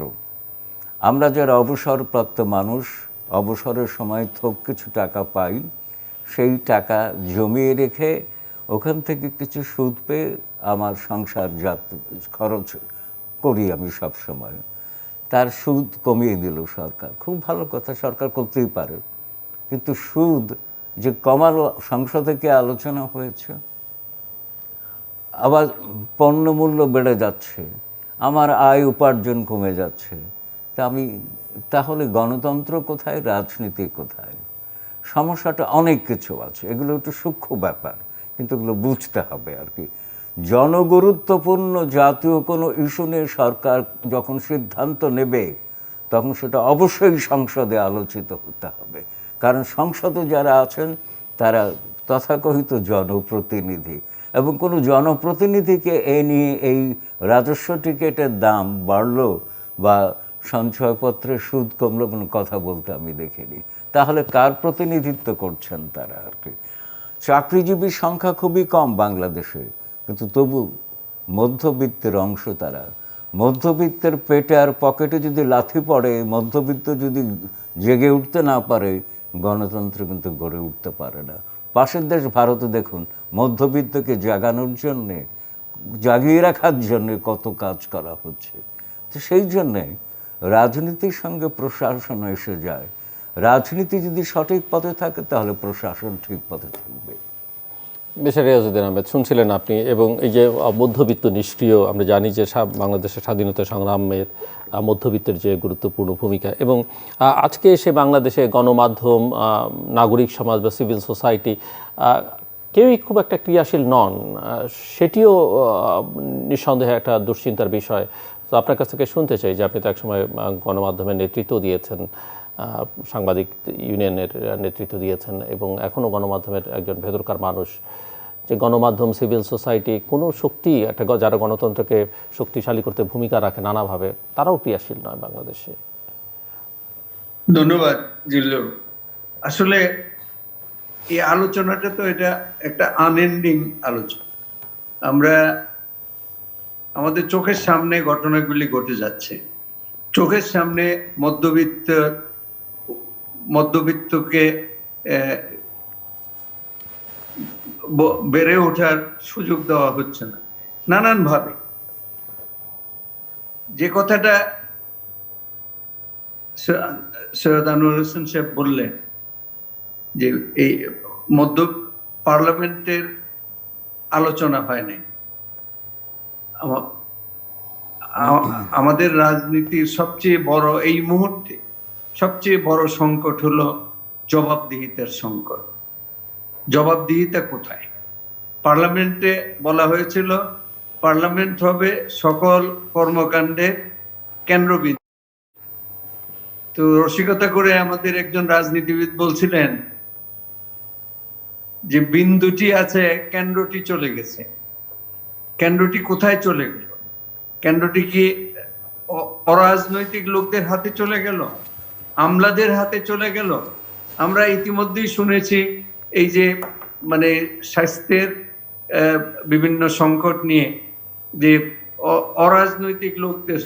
আমরা যারা অবসরপ্রাপ্ত মানুষ, অবসরের সময় থোক কিছু টাকা পাই, সেই টাকা জমিয়ে রেখে ওখান থেকে কিছু সুদ পেয়ে আমার সংসার খরচ করি আমি সব সময়। তার সুদ কমিয়ে দিল সরকার। খুব ভালো কথা, সরকার করতেই পারে। কিন্তু সুদ যে কমালো, সংসদে কি আলোচনা হয়েছে? আবার পণ্যমূল্য বেড়ে যাচ্ছে, আমার আয় উপার্জন কমে যাচ্ছে। তা আমি, তাহলে গণতন্ত্র কোথায়, রাজনীতি কোথায়? সমস্যাটা অনেক কিছু আছে, এগুলো একটু সূক্ষ্ম ব্যাপার, কিন্তু এগুলো বুঝতে হবে আর কি। জনগুরুত্বপূর্ণ জাতীয় কোনো ইস্যু নিয়ে সরকার যখন সিদ্ধান্ত নেবে, তখন সেটা অবশ্যই সংসদে আলোচিত হতে হবে। কারণ সংসদে যারা আছেন তারা তথাকথিত জনপ্রতিনিধি, এবং কোনো জনপ্রতিনিধিকে এ নিয়ে এই রাজস্ব টিকিটের দাম বাড়লো বা সঞ্চয়পত্রের সুদ কমলো কোনো কথা বলতে আমি দেখিনি। তাহলে কার প্রতিনিধিত্ব করছেন তারা আর কি? চাকরিজীবীর সংখ্যা খুবই কম বাংলাদেশে, কিন্তু তবু মধ্যবিত্তের অংশ তারা। মধ্যবিত্তের পেটে আর পকেটে যদি লাথি পড়ে, মধ্যবিত্ত যদি জেগে উঠতে না পারে, গণতন্ত্র কিন্তু গড়ে উঠতে পারে না। পাশের দেশ ভারতে দেখুন, মধ্যবিত্তকে জাগানোর জন্যে, জাগিয়ে রাখার জন্যে কত কাজ করা হচ্ছে। তো সেই জন্যে রাজনীতির সঙ্গে প্রশাসন এসে যায়। রাজনীতি যদি সঠিক পথে থাকে, তাহলে প্রশাসন ঠিক পথে থাকবে। বেশ, রিয়াজউদ্দিন আহমেদ শুনছিলেন আপনি। এবং এই যে মধ্যবিত্ত নিষ্ক্রিয়, আমরা জানি যে বাংলাদেশের স্বাধীনতা সংগ্রামের মধ্যবিত্তের যে গুরুত্বপূর্ণ ভূমিকা, এবং আজকে এসে বাংলাদেশে গণমাধ্যম, নাগরিক সমাজ বা সিভিল সোসাইটি কেউই খুব একটা ক্রিয়াশীল নন, সেটিও নিঃসন্দেহে একটা দুশ্চিন্তার বিষয়। তো আপনার কাছ থেকে শুনতে চাই যে আপনি তো একসময় গণমাধ্যমের নেতৃত্ব দিয়েছেন, সাংবাদিক ইউনিয়নের নেতৃত্ব দিয়েছেন, এবং এখনও গণমাধ্যমের একজন ভেতরকার মানুষ, যে গণমাধ্যম, সিভিল সোসাইটি, কোনো শক্তি একটা যারা গণতন্ত্রকে শক্তিশালী করতে ভূমিকা রাখে নানাভাবে, তারাও ক্রিয়াশীল নয় বাংলাদেশে। ধন্যবাদ জিল্লুর। আসলে এই আলোচনাটা তো এটা একটা আনএন্ডিং আলোচনা। আমরা, আমাদের চোখের সামনে ঘটনাগুলি ঘটে যাচ্ছে, চোখের সামনে মধ্যবিত্তকে বেড়ে ওঠার সুযোগ দেওয়া হচ্ছে না নানান ভাবে। যে কথাটা সৈয়দ আনোয়ার হোসেন সাহেব বললেন যে এই মধ্য পার্লামেন্টের আলোচনা হয় নাই, আমাদের রাজনীতির সবচেয়ে বড়, এই মুহূর্তে সবচেয়ে বড় সংকট হলো জবাবদিহিতার সংকট। জবাবদিহিতা কোথায়? পার্লামেন্টে বলা হয়েছিল পার্লামেন্ট হবে সকল কর্মকাণ্ডের কেন্দ্রবিন্দু। তো রসিকতা করে আমাদের একজন রাজনীতিবিদ বলছিলেন যে বিন্দুটি আছে, কেন্দ্রটি চলে গেছে। কেন্দ্রটি কোথায় চলে গেল? কেন্দ্রটি কি অরাজনৈতিক লোকদের হাতে চলে গেল? আমলাদের হাতে চলে গেল? আমরা ইতিমধ্যেই শুনেছি এই যে মানে স্বাস্থ্যের বিভিন্ন সংকট নিয়ে যে অরাজনৈতিক লোকদের,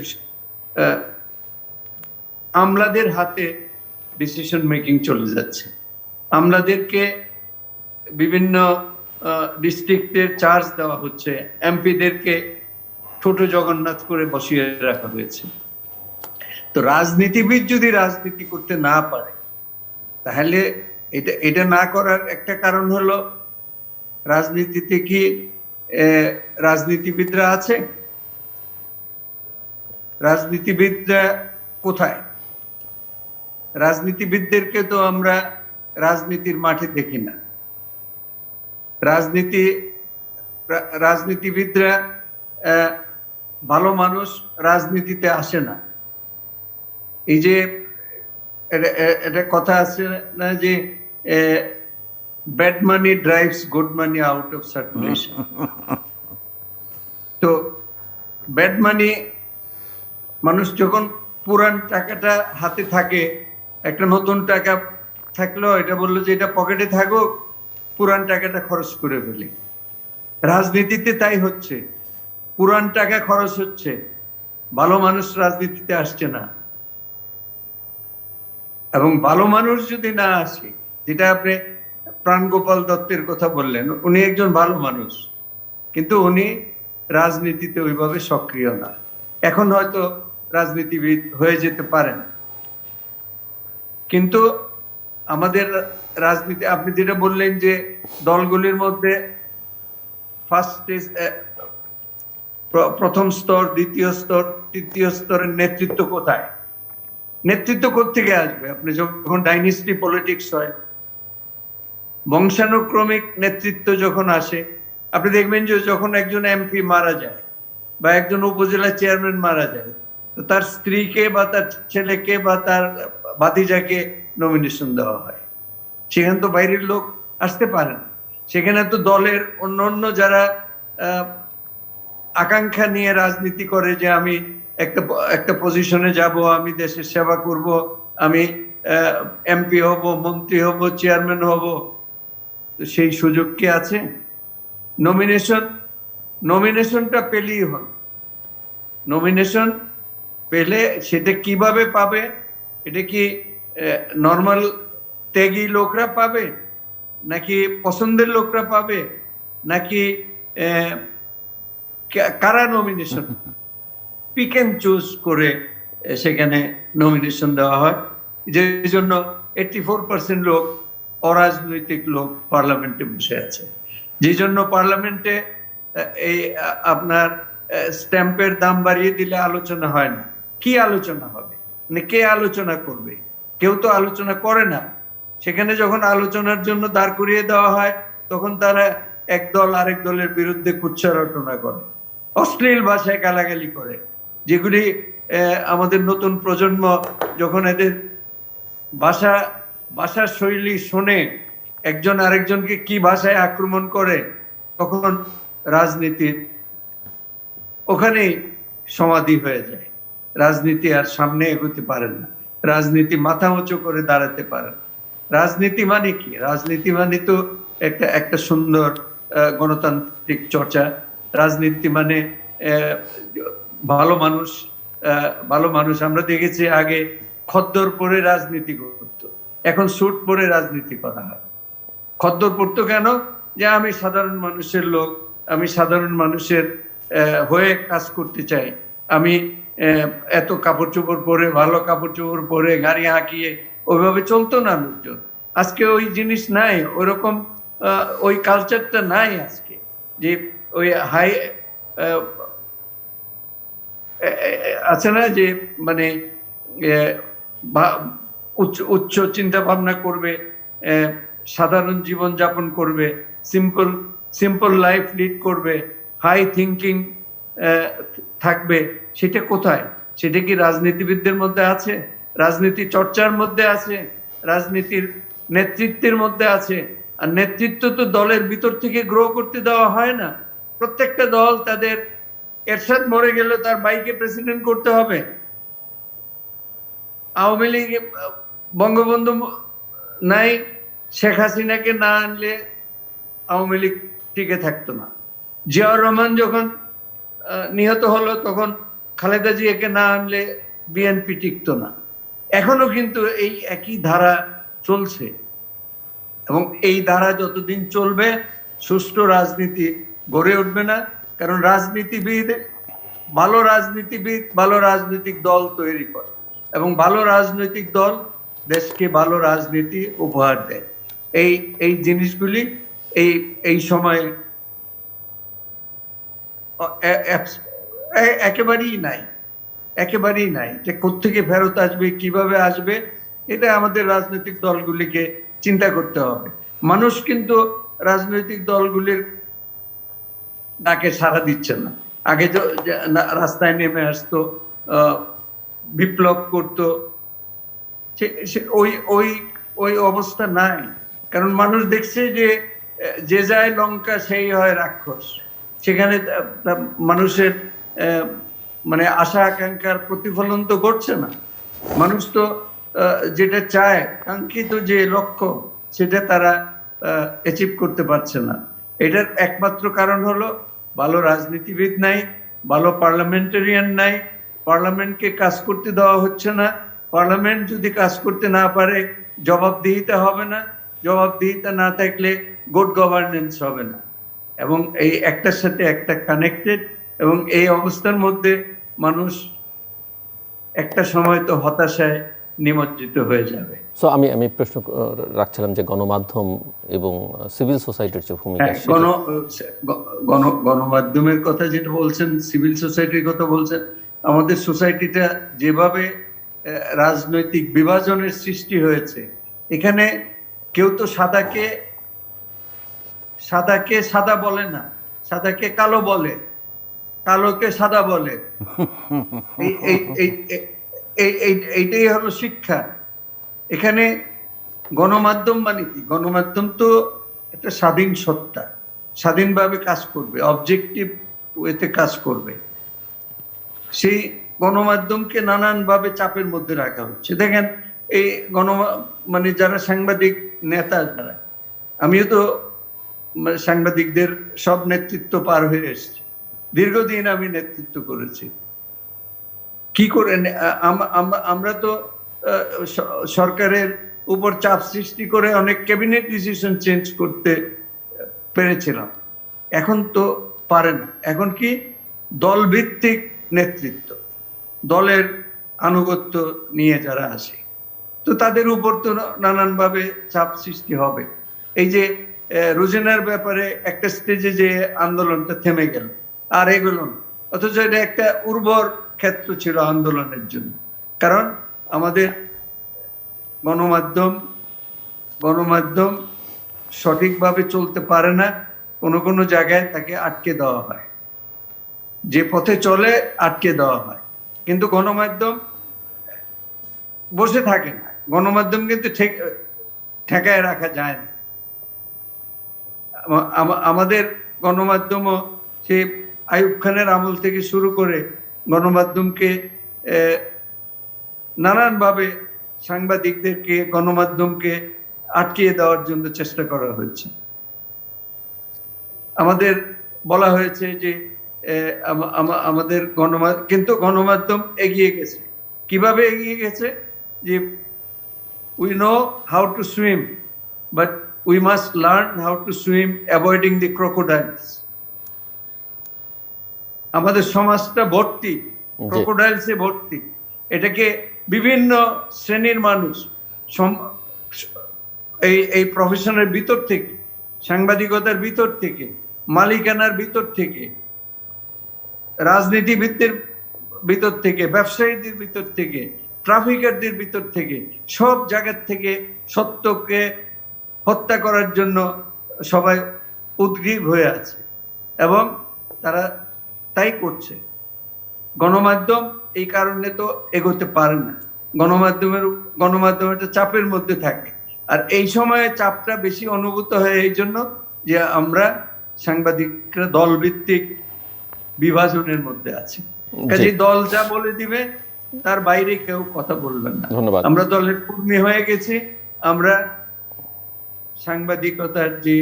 আমলাদের হাতে ডিসিশন মেকিং চলে যাচ্ছে। আমলাদেরকে বিভিন্ন ডিস্ট্রিক্টের চার্জ দেওয়া হচ্ছে, এমপিদেরকে ছোট জগন্নাথ করে বসিয়ে রাখা হয়েছে। তো রাজনীতিবিদ যদি রাজনীতি করতে না পারে, তাহলে এটা না করার একটা কারণ হলো রাজনীতিতে কি রাজনীতিবিদরা আছে? রাজনীতিবিদরা কোথায়? রাজনীতিবিদদেরকে তো আমরা রাজনীতির মাঠে দেখি না। রাজনীতিবিদরা ভালো মানুষ রাজনীতিতে আসে না। এই যে এটা কথা আছে না যে bad money drives good money out of circulation. তো ব্যাড মানি, মানুষ যখন পুরান টাকাটা হাতে থাকে, একটা নতুন টাকা থাকলেও এটা বললো যে এটা পকেটে থাকুক, পুরান টাকাটা খরচ করে ফেলে। রাজনীতিতে তাই হচ্ছে, পুরান টাকা খরচ হচ্ছে, ভালো মানুষ রাজনীতিতে আসছে না। এবং ভালো মানুষ যদি না আসে, যেটা আপনি প্রাণগোপাল দত্তের কথা বললেন, উনি একজন ভালো মানুষ, কিন্তু উনি রাজনীতিতে ওইভাবে সক্রিয় না। এখন হয়তো রাজনীতিবিদ হয়ে যেতে পারেন, কিন্তু আমাদের রাজনীতি, আপনি যেটা বললেন যে দলগুলির মধ্যে প্রথম স্তর, দ্বিতীয় স্তর, তৃতীয় স্তরের নেতৃত্ব কোথায়? নেতৃত্ব কোত্থেকে আসবে? আপনি যখন ডাইনেস্টি পলিটিক্স হয়, বংশানুক্রমিক নেতৃত্ব যখন আসে, আপনি দেখবেন যে যখন একজন এমপি মারা যায় বা একজন উপজেলা চেয়ারম্যান মারা যায়, তো তার স্ত্রীকে বা তার ছেলেকে বা তার ভাতিজাকে নমিনেশন দেওয়া হয়। সেখানে তো বাইরের লোক আসতে পারে না। সেখানে তো দলের অন্য যারা আকাঙ্ক্ষা নিয়ে রাজনীতি করে যে আমি একটা পজিশনে যাব, আমি দেশের সেবা করব, আমি এমপি হব, মন্ত্রী হব, চেয়ারম্যান হব, তো সেই সুযোগ কি আছে? নমিনেশনটা পেলেই হল। নমিনেশন পেলে সেটা কিভাবে পাবে? এটা কি নর্মাল ত্যাগী লোকরা পাবে, নাকি পছন্দের লোকরা পাবে, নাকি কারা নমিনেশন পিক এন্ড চুজ করে সেখানে নমিনেশন দেওয়া হয়? যে জন্য 84% লোক অরাজনৈতিক লোক পার্লামেন্টে বসে আছে। যে জন্য পার্লামেন্টে এই আপনার স্ট্যাম্পের দাম বাড়িয়ে দিলে আলোচনা হয় না। কি আলোচনা হবে? মানে কে আলোচনা করবে? কেউ তো আলোচনা করে না। সেখানে যখন আলোচনার জন্য দাঁড় করিয়ে দেওয়া হয়, তখন তারা এক দল আরেক দলের বিরুদ্ধে কুৎসা রটনা করে, অশ্লীল ভাষায় গালাগালি করে, যেগুলি আমাদের নতুন প্রজন্ম যখন এদের ভাষার শৈলী শোনে, একজন আরেকজনকে কি ভাষায় আক্রমণ করে, তখন রাজনীতির ওখানেই সমাধি হয়ে যায়। রাজনীতি আর সামনে এগোতে পারেন না, রাজনীতি মাথা উঁচু করে দাঁড়াতে পারেন। রাজনীতি মানে কি? রাজনীতি মানে তো একটা সুন্দর গণতান্ত্রিক চর্চা। রাজনীতি মানে ভালো মানুষ। আমরা দেখেছি আগে খদ্দর পরে রাজনীতি করতো, এখন স্যুট পরে রাজনীতি করা হয়। খদ্দর পরতো কেন? যে আমি সাধারণ মানুষের লোক, আমি সাধারণ মানুষের হয়ে কাজ করতে চাই, আমি এত কাপড় চোপড় পরে, ভালো কাপড় চোপড় পরে, গাড়ি হাঁকিয়ে ওইভাবে চলতো না লোকজন। আজকে ওই জিনিস নাই, ওইরকম ওই কালচারটা নাই আজকে, যে ওই হাই আছে না, যে মানে উচ্চ চিন্তা ভাবনা করবে, সাধারণ জীবন যাপন করবে, সিম্পল লাইফ লিড করবে, হাই থিঙ্কিং থাকবে। সেটা কোথায়? সেটা কি রাজনীতিবিদদের মধ্যে আছে? রাজনীতি চর্চার মধ্যে আছে? রাজনীতির নেতৃত্বের মধ্যে আছে? আর নেতৃত্ব তো দলের ভিতর থেকে গ্রো করতে দেওয়া হয় না। প্রত্যেকটা দল তাদের এরশাদ মরে গেলে তার ভাইকে প্রেসিডেন্ট করতে হবে। আওয়ামী লীগ বঙ্গবন্ধু নাই, শেখ হাসিনাকে না আনলে আওয়ামী লীগ টিকে থাকতো না। জিয়াউর রহমান যখন নিহত হলো, তখন খালেদা জিয়াকে না আনলে বিএনপি টিকতো না। এখনো কিন্তু এই একই ধারা চলছে, এবং এই ধারা যতদিন চলবে সুষ্ঠু রাজনীতি গড়ে উঠবে না। কারণ ভালো রাজনীতিবিদ ভালো রাজনৈতিক দল তৈরি করে, এবং ভালো রাজনৈতিক দল দেশকে ভালো রাজনীতি উপহার দেয়। এই এই জিনিসগুলি এই সময় একেবারেই নাই, একেবারেই নাই। যে কোত্থেকে ফেরত আসবে, কিভাবে আসবে, এটা আমাদের রাজনৈতিক দলগুলিকে চিন্তা করতে হবে। মানুষ কিন্তু রাজনৈতিক দলগুলির ডাকে সাড়া দিচ্ছে না। আগে রাস্তায় নেমে আসতো, বিপ্লব করতো, ওই অবস্থা নাই। কারণ মানুষ দেখছে যে যায় লঙ্কা সেই হয় রাক্ষস। সেখানে মানুষের মানে আশা আকাঙ্ক্ষার প্রতিফলন তো ঘটছে না। মানুষ তো যেটা চায়, কাঙ্ক্ষিত যে লক্ষ্য, সেটা তারা অ্যাচিভ করতে পারছে না। এটার একমাত্র কারণ হলো ভালো রাজনীতিবিদ নাই, ভালো পার্লামেন্টারিয়ান নাই, পার্লামেন্টকে কাজ করতে দেওয়া হচ্ছে না। পার্লামেন্ট যদি কাজ করতে না পারে, জবাবদিহিতা হবে না। জবাবদিহিতা না থাকলে গুড গভর্নেন্স হবে না। এবং এই একটার সাথে একটা কানেক্টেড। এবং এই অবস্থার মধ্যে মানুষ একটা সময় তো হতাশায় নিমজ্জিত হয়ে যাবে। সো আমি প্রশ্ন রাখছিলাম যে গণমাধ্যম এবং সিভিল সোসাইটির যে ভূমিকা, গণমাধ্যমের কথা যেটা বলছেন, সিভিল সোসাইটির কথা বলছেন, আমাদের সোসাইটিটা যেভাবে রাজনৈতিক বিভাজনের সৃষ্টি হয়েছে, এখানে কেউ তো সাদাকে সাদা বলে না, সাদাকে কালো বলে, কালোকে সাদা বলে। এইটাই হলো শিক্ষা। এখানে গণমাধ্যম মানে কি? গণমাধ্যম তো একটা স্বাধীন সত্তা, স্বাধীনভাবে কাজ করবে, অবজেক্টিভ ওয়েতে কাজ করবে। সেই গণমাধ্যমকে নানানভাবে চাপের মধ্যে রাখা হচ্ছে। দেখেন, এই মানে যারা সাংবাদিক নেতা, যারা, আমিও তো সাংবাদিকদের সব নেতৃত্ব পার হয়ে এসেছি, দীর্ঘদিন আমি নেতৃত্ব করেছি। কি করে আমরা তো সরকারের উপর চাপ সৃষ্টি করে অনেক ক্যাবিনেট ডিসিশন চেঞ্জ করতে পেরেছিলাম। এখন তো পারে না। এখন কি দলভিত্তিক নেতৃত্ব, দলের আনুগত্য নিয়ে যারা আসে, তো তাদের উপর তো নানানভাবে চাপ সৃষ্টি হবে। এই যে রোজেনার ব্যাপারে একটা স্টেজে যে আন্দোলনটা থেমে গেল, আর এগুলো না, অথচ এটা একটা উর্বর ক্ষেত্র ছিল আন্দোলনের জন্য। কারণ আমাদের গণমাধ্যম সঠিকভাবে চলতে পারে না, কোনো জায়গায় তাকে আটকে দেওয়া হয়, যে পথে চলে আটকে দেওয়া হয়। কিন্তু গণমাধ্যম বসে থাকে না, গণমাধ্যম কিন্তু ঠেকায় রাখা যায় না। আমাদের গণমাধ্যমও সে আইয়ুব খানের আমল থেকে শুরু করে গণমাধ্যমকে নানানভাবে সাংবাদিকদেরকে, গণমাধ্যমকে আটকিয়ে দেওয়ার জন্য চেষ্টা করা হয়েছে। আমাদের বলা হয়েছে যে আমাদের কিন্তু গণমাধ্যম এগিয়ে গেছে। কিভাবে এগিয়ে গেছে? যে we know how to swim, but we must learn how to swim avoiding the crocodiles. আমাদের সমাজটা ভর্তি ক্রোকোডাইলসে ভর্তি। এটাকে বিভিন্ন শ্রেণীর মানুষ এই প্রফেশনের ভিতর থেকে, সাংবাদিকতার ভিতর থেকে, মালিকানার ভিতর থেকে, রাজনীতিবিদদের ভিতর থেকে, ব্যবসায়ীদের ভিতর থেকে, ট্রাফিকারদের ভিতর থেকে, সব জায়গার থেকে সত্যকে হত্যা করার জন্য সবাই উদ্গ্রীব হয়ে আছে, এবং তারা তাই করছে। গণমাধ্যম এই কারণে তো এগোতে পারে না। গণমাধ্যম একটা চাপের মধ্যে থাকে। আর এই সময়ে চাপটা বেশি অনুভূত হয় এই জন্য যে আমরা সাংবাদিকরা দলভিত্তিক বিভাজনের মধ্যে আছি। কাজেই দল যা বলে দিবে তার বাইরে কেউ কথা বলবেন না। ধন্যবাদ। আমরা দলের কর্মী হয়ে গেছি। আমরা সাংবাদিকতার যে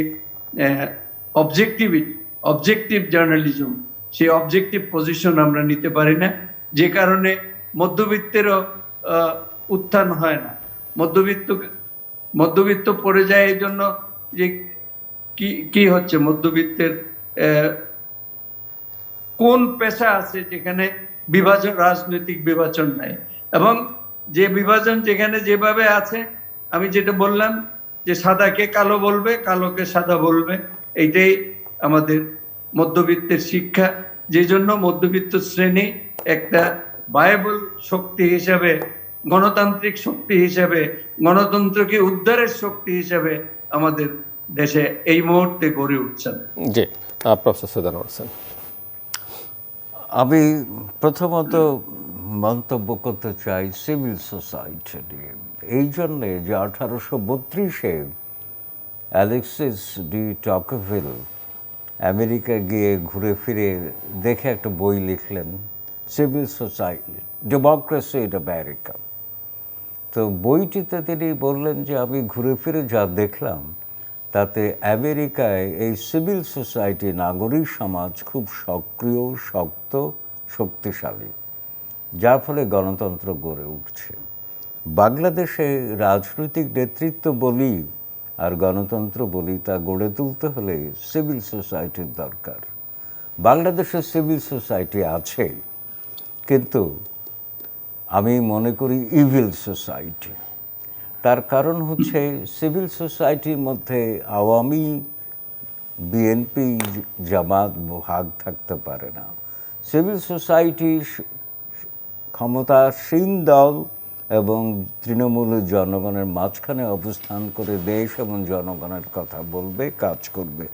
অবজেক্টিভ জার্নালিজম, সেই অবজেক্টিভ পজিশন আমরা নিতে পারি না, যে কারণে মধ্যবিত্তেরও উত্থান হয় না। মধ্যবিত্ত পড়ে যায় এই জন্য যে কি কি হচ্ছে মধ্যবিত্তের কোন পেশা আছে যেখানে বিভাজন, রাজনৈতিক বিভাজন নাই, এবং যে বিভাজন যেখানে যেভাবে আছে, আমি যেটা বললাম যে সাদাকে কালো বলবে, কালোকে সাদা বলবে, এইটাই আমাদের মধ্যবিত্তের শিক্ষা। যে জন্য মধ্যবিত্ত শ্রেণী একটা ভায়াবল শক্তি হিসাবে, গণতান্ত্রিক শক্তি হিসাবে, গণতন্ত্রকে উদ্ধারের শক্তি হিসাবে আমাদের দেশে এই মুহূর্তে গড়ে উঠছেন। জি, প্রফেসর সৈয়দ আনোয়ার হোসেন। আমি প্রথমত মন্তব্য করতে চাই সিভিল সোসাইটি নিয়ে। এই জন্যে যে 1832-এ অ্যালেক্সিস ডি টকভিল আমেরিকা গিয়ে ঘুরে ফিরে দেখে একটা বই লিখলেন, civil society democracy in America. তো বইটিতে তিনি বললেন যে আমি ঘুরে ফিরে যা দেখলাম তাতে আমেরিকায় এই সিভিল সোসাইটি, নাগরিক সমাজ খুব সক্রিয়, শক্ত, শক্তিশালী, যার ফলে গণতন্ত্র গড়ে উঠছে। বাংলাদেশে রাজনৈতিক নেতৃত্ব বলি আর গণতন্ত্র বলি, তা গড়ে তুলতে হলে সিভিল সোসাইটির দরকার। বাংলাদেশে সিভিল সোসাইটি আছে, কিন্তু আমি মনে করি ইভিল সোসাইটি। তার কারণ হচ্ছে সিভিল সোসাইটির মধ্যে আওয়ামী, বিএনপি, জামাত ভাগ থাকতে পারে না। সিভিল সোসাইটি ক্ষমতাসীন দল এবং তৃণমূলের জনগণের মাঝখানে অবস্থান করে দেশ এবং জনগণের কথা বলবে, কাজ করবে।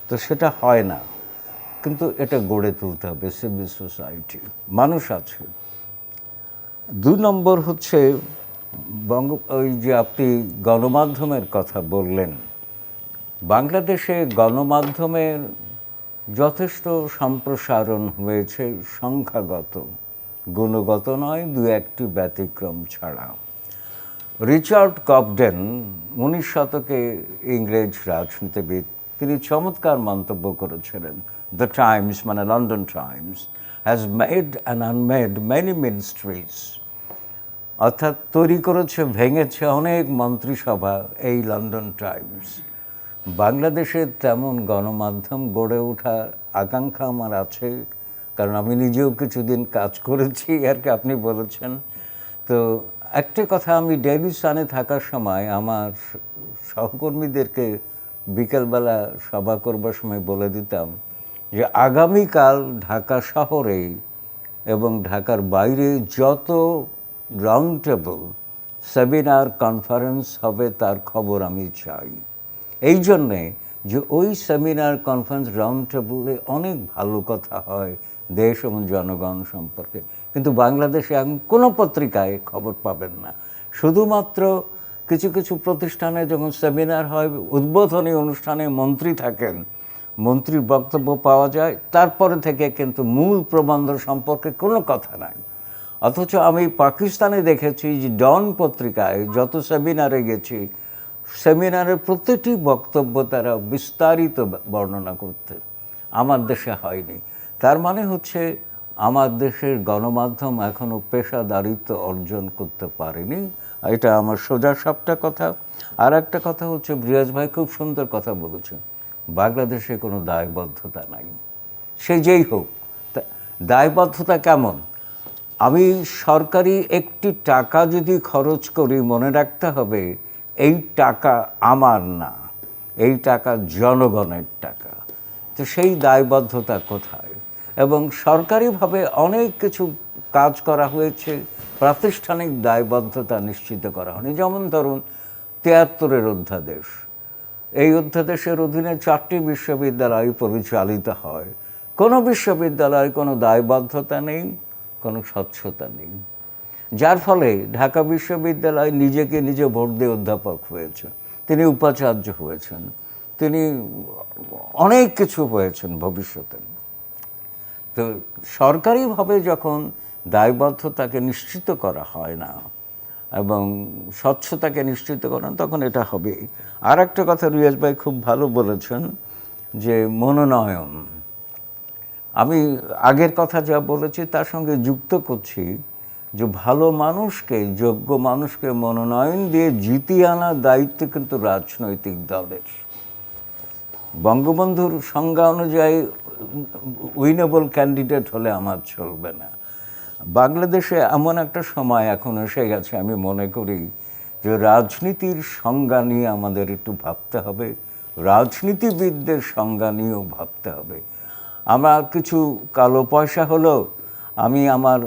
তো সেটা হয় না, কিন্তু এটা গড়ে তুলতে হবে সিভিল সোসাইটি। মানুষ আছে। 2 নম্বর হচ্ছে ওই যে আপনি গণমাধ্যমের কথা বললেন, বাংলাদেশে গণমাধ্যমের যথেষ্ট সম্প্রসারণ হয়েছে সংখ্যাগত, গুণগত নয়, 2-1টি ব্যতিক্রম ছাড়া। রিচার্ড কবডেন 19 শতকে ইংরেজ রাজনীতিবিদ, তিনি চমৎকার মন্তব্য করেছিলেন, দ্য টাইমস মানে London Times has made and unmade many ministries, অর্থাৎ তৈরি করেছে, ভেঙেছে অনেক মন্ত্রিসভা এই লন্ডন টাইমস। বাংলাদেশে তেমন গণমাধ্যম গড়ে ওঠার আকাঙ্ক্ষা আমার আছে, কারণ আমি নিজেও কিছুদিন কাজ করেছি আর কি, আপনি বলেছেন। তো একটা কথা, আমি ডেইলি সানে থাকার সময় আমার সহকর্মীদেরকে বিকেলবেলা সভা করবার সময় বলে দিতাম যে আগামীকাল ঢাকা শহরে এবং ঢাকার বাইরে যত রাউন্ড টেবল, সেমিনার, কনফারেন্স হবে তার খবর আমি চাই। এই জন্যে যে ওই সেমিনার, কনফারেন্স, রাউন্ড টেবলে অনেক ভালো কথা হয় দেশ এবং জনগণ সম্পর্কে, কিন্তু বাংলাদেশে এখন কোনো পত্রিকায় খবর পাবেন না। শুধুমাত্র কিছু কিছু প্রতিষ্ঠানে যখন সেমিনার হয়, উদ্বোধনী অনুষ্ঠানে মন্ত্রী থাকেন, মন্ত্রীর বক্তব্য পাওয়া যায়, তারপরে থেকে কিন্তু মূল প্রবন্ধ সম্পর্কে কোনো কথা নাই। অথচ আমি পাকিস্তানে দেখেছি যে ডন পত্রিকায় যত সেমিনারে গেছি, সেমিনারের প্রতিটি বক্তব্য তারা বিস্তারিত বর্ণনা করতে, আমার দেশে হয়নি। তার মানে হচ্ছে আমার দেশের গণমাধ্যম এখনও পেশাদারিত্ব অর্জন করতে পারেনি। এটা আমার সোজা সাপটা কথা। আর একটা কথা হচ্ছে, বৃয়াজ ভাই খুব সুন্দর কথা বলেছেন, বাংলাদেশে কোনো দায়বদ্ধতা নাই, সে যেই হোক। দায়বদ্ধতা কেমন? আমি সরকারি একটি টাকা যদি খরচ করি, মনে রাখতে হবে এই টাকা আমার না, এই টাকা জনগণের টাকা। তো সেই দায়বদ্ধতা কোথায়? এবং সরকারিভাবে অনেক কিছু কাজ করা হয়েছে, প্রাতিষ্ঠানিক দায়বদ্ধতা নিশ্চিত করা হয়নি। যেমন ধরুন 73-এর অধ্যাদেশ, এই অধ্যাদেশের অধীনে 4টি বিশ্ববিদ্যালয় পরিচালিত হয়। কোনো বিশ্ববিদ্যালয়ে কোনো দায়বদ্ধতা নেই, কোনো স্বচ্ছতা নেই, যার ফলে ঢাকা বিশ্ববিদ্যালয় নিজেকে নিজে ভোট দিয়ে অধ্যাপক হয়েছে, তিনি উপাচার্য হয়েছেন, তিনি অনেক কিছু হয়েছেন ভবিষ্যতে। তো সরকারিভাবে যখন দায়বদ্ধতাকে নিশ্চিত করা হয় না এবং স্বচ্ছতাকে নিশ্চিত করেন, তখন এটা হবে। আর একটা কথা রিয়াজ ভাই খুব ভালো বলেছেন যে মনোনয়ন। আমি আগের কথা যা বলেছি তার সঙ্গে যুক্ত করছি যে ভালো মানুষকে, যোগ্য মানুষকে মনোনয়ন দিয়ে জিতিয়ে আনার দায়িত্ব কিন্তু রাজনৈতিক দলের। বঙ্গবন্ধুর সংজ্ঞা অনুযায়ী উইনেবল ক্যান্ডিডেট হলে আমার চলবে না। বাংলাদেশে এমন একটা সময় এখন এসে গেছে, আমি মনে করি যে রাজনীতির সংজ্ঞা নিয়ে আমাদের একটু ভাবতে হবে, রাজনীতিবিদদের সংজ্ঞা নিয়েও ভাবতে হবে। আমার কিছু কালো পয়সা হলো, আমি আমার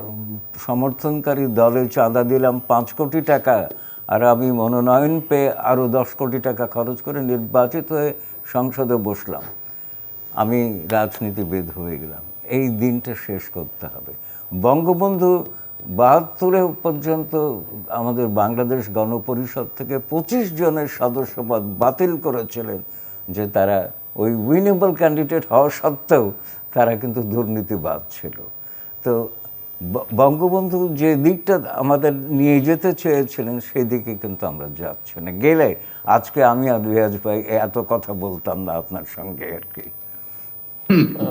সমর্থনকারী দলে চাঁদা দিলাম 5 কোটি টাকা, আর আমি মনোনয়ন পেয়ে আরও 10 কোটি টাকা খরচ করে নির্বাচিত হয়ে সংসদে বসলাম, আমি রাজনীতিবিদ হয়ে গেলাম। এই দিনটা শেষ করতে হবে। বঙ্গবন্ধু 72 পর্যন্ত আমাদের বাংলাদেশ গণপরিষদ থেকে 25 জনের সদস্যপদ বাতিল করেছিলেন, যে তারা ওই উইনেবল ক্যান্ডিডেট হওয়া সত্ত্বেও তারা কিন্তু দুর্নীতিবাদ ছিল। তো বঙ্গবন্ধু যে দিকটা আমাদের নিয়ে যেতে চেয়েছিলেন সেই দিকে কিন্তু আমরা যাচ্ছি না। গেলে আজকে আমি আর রিয়াজ ভাই এত কথা বলতাম না আপনার সঙ্গে আর কি।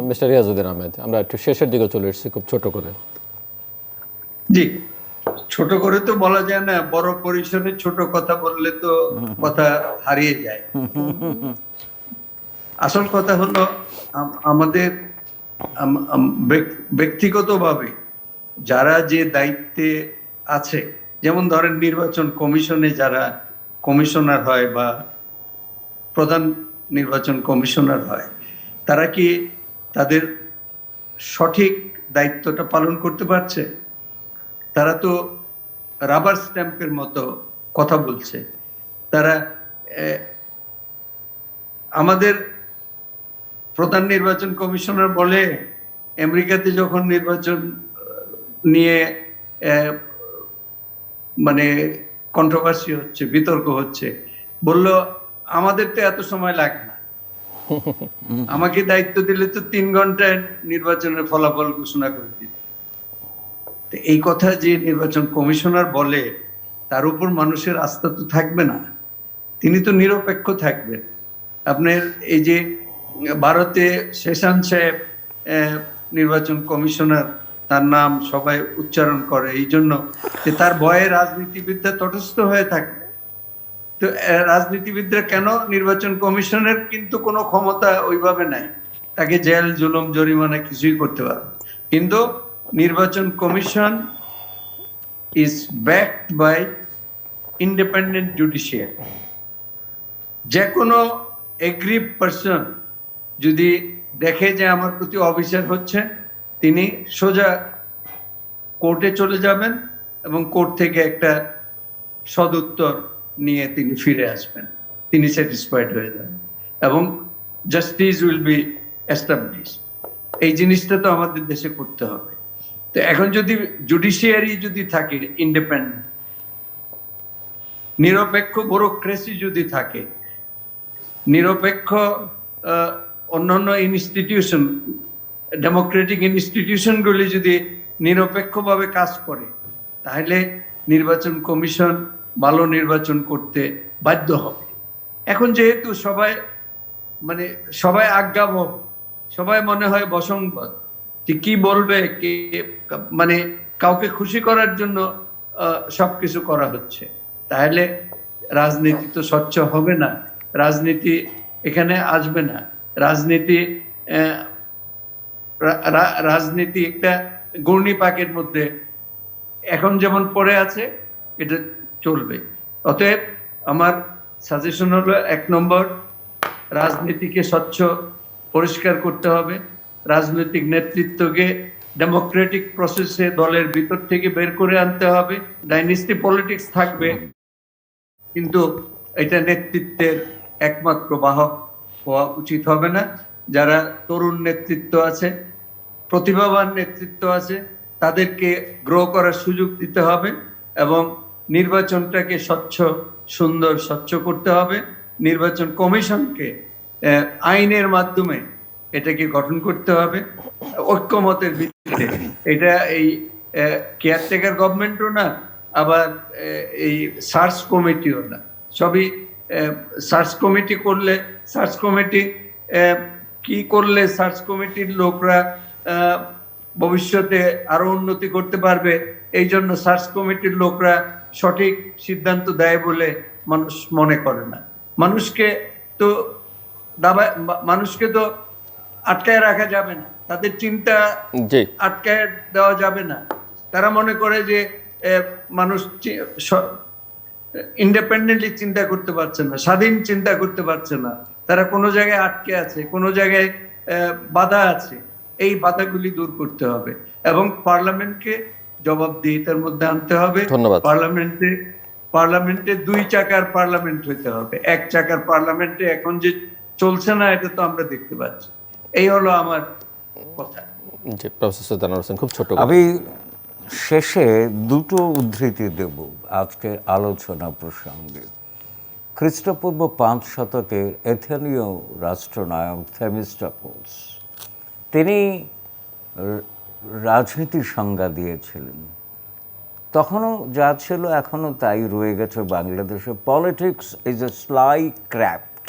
মিস্টার রিয়াজউদ্দিন আহমেদ, আমরা একটু শেষের দিকে চলে এসেছি, খুব ছোট করে। জি, ছোট করে তো বলা যায় না, বড় পরিসরে ছোট কথা বললে তো কথা হারিয়ে যায়। আসল কথা হলো আমাদের ব্যক্তিগতভাবে যারা যে দায়িত্বে আছে, যেমন ধরেন নির্বাচন কমিশনে যারা কমিশনার হয় বা প্রধান নির্বাচন কমিশনার হয়, তারা কি তাদের সঠিক দায়িত্বটা পালন করতে পারছে? তারা তো রাবার স্ট্যাম্পের মতো কথা বলছে। তারা আমাদের প্রধান নির্বাচন কমিশনার বলে, আমেরিকাতে যখন নির্বাচন নিয়ে মানে কন্ট্রোভার্সি হচ্ছে, বিতর্ক হচ্ছে, বলল আমাদের তো এত সময় লাগে না, আমাকে দায়িত্ব দিলে তো 3 ঘন্টায় নির্বাচনের ফলাফল ঘোষণা করে দিত। এই কথা যে নির্বাচন কমিশনার বলে, তার উপর মানুষের আস্থা তো থাকবে না। তিনি তো নিরপেক্ষ থাকবেন। আপনার এই যে ভারতে শেষান সাহেব নির্বাচন কমিশনার, তার নাম সবাই উচ্চারণ করে এই জন্য যে তার ভয়ে রাজনীতিবিদরা তটস্থ হয়ে থাকে। তো রাজনীতিবিদরা কেন? নির্বাচন কমিশনের কিন্তু কোনো ক্ষমতা ওইভাবে নাই, তাকে জেল, জুলুম, জরিমানা কিছুই করতে পারে। কিন্তু নির্বাচন commission is backed by independent judiciary. যে কোনো এগ্রিভ পারসন যদি দেখে যে আমার প্রতি অবিচার হচ্ছে, তিনি সোজা কোর্টে চলে যাবেন এবং কোর্ট থেকে একটা সদুত্তর নিয়ে তিনি ফিরে আসবেন, তিনি স্যাটিসফাইড হয়ে যাবেন এবং জাস্টিস উইল বি এস্টাবলিশ। এই জিনিসটা তো আমাদের দেশে করতে হবে। তো এখন যদি জুডিশিয়ারি যদি থাকে ইন্ডিপেন্ডেন্ট, নিরপেক্ষ ব্যুরোক্রেসি যদি থাকে, নিরপেক্ষ অন্যান্য ইনস্টিটিউশন, ডেমোক্রেটিক ইনস্টিটিউশনগুলি যদি নিরপেক্ষভাবে কাজ করে, তাহলে নির্বাচন কমিশন ভালো নির্বাচন করতে বাধ্য হবে। এখন যেহেতু সবাই আজ্ঞাবহ, সবাই মনে হয় বশংবদ, যে কি বলবে, কি কাউকে খুশি করার জন্য সবকিছু করা হচ্ছে, তাহলে রাজনীতি তো স্বচ্ছ হবে না, রাজনীতি এখানে আসবে না। রাজনীতি একটা ঘূর্ণিপাকের মধ্যে এখন যেমন পড়ে আছে, এটা চলবে। অতএব আমার সাজেশন হলো, 1 নম্বর, রাজনীতিকে স্বচ্ছ পরিষ্কার করতে হবে। রাজনৈতিক নেতৃত্বকে ডেমোক্রেটিক প্রসেসে দলের ভিতর থেকে বের করে আনতে হবে। ডাইনেস্টি পলিটিক্স থাকবে, কিন্তু এটা নেতৃত্বের একমাত্র বাহক হওয়া উচিত হবে না। যারা তরুণ নেতৃত্ব আছে, প্রতিভাবান নেতৃত্ব আছে, তাদেরকে গ্রো করার সুযোগ দিতে হবে এবং নির্বাচনটাকে স্বচ্ছ, সুন্দর, স্বচ্ছ করতে হবে। নির্বাচন কমিশনকে আইনের মাধ্যমে এটাকে গঠন করতে হবে ঐক্যমতের ভিত্তিতে। এটা এই কেয়ারটেকার গভর্নমেন্টও না, আবার এই সার্চ কমিটিও না। সবই সার্চ কমিটি করলে, সার্চ কমিটি কি করলে সার্চ কমিটির লোকরা ভবিষ্যতে আরো উন্নতি করতে পারবে, এই জন্য সার্চ কমিটির লোকরা সঠিক সিদ্ধান্ত দেয় বলে মানুষ মনে করে না। মানুষকে তো মানুষকে তো আটকায় রাখা যাবে না, তাদের চিন্তা জি আটকায় দেওয়া যাবে না। তারা মনে করে যে মানুষ ইন্ডিপেন্ডেন্টলি চিন্তা করতে পারছে না, স্বাধীন চিন্তা করতে পারছে না, তারা কোনো জায়গায় আটকে আছে, কোনো জায়গায় বাধা আছে। এই বাধাগুলি দূর করতে হবে এবং পার্লামেন্টকে জবাবদিহিতার মধ্যে আনতে হবে। ধন্যবাদ। পার্লামেন্টে 2 চাকার পার্লামেন্ট হইতে হবে। 1 চাকার পার্লামেন্টে এখন যে চলছে না, এটা তো আমরা দেখতে পাচ্ছি। এই হলো আমার কথা। জি প্রফেসর সুলতান হোসেন, খুব ছোট করে। আমি শেষে দুটো উদ্ধৃতি দেব আজকের আলোচনা প্রসঙ্গে। খ্রিস্টপূর্ব 5 শতকের এথেনীয় রাষ্ট্রনায়ক থেমিস্টকলস, তিনি রাজনীতির সংজ্ঞা দিয়েছিলেন। তখনও যা ছিল এখনও তাই রয়ে গেছে বাংলাদেশে। Politics is a sly craft,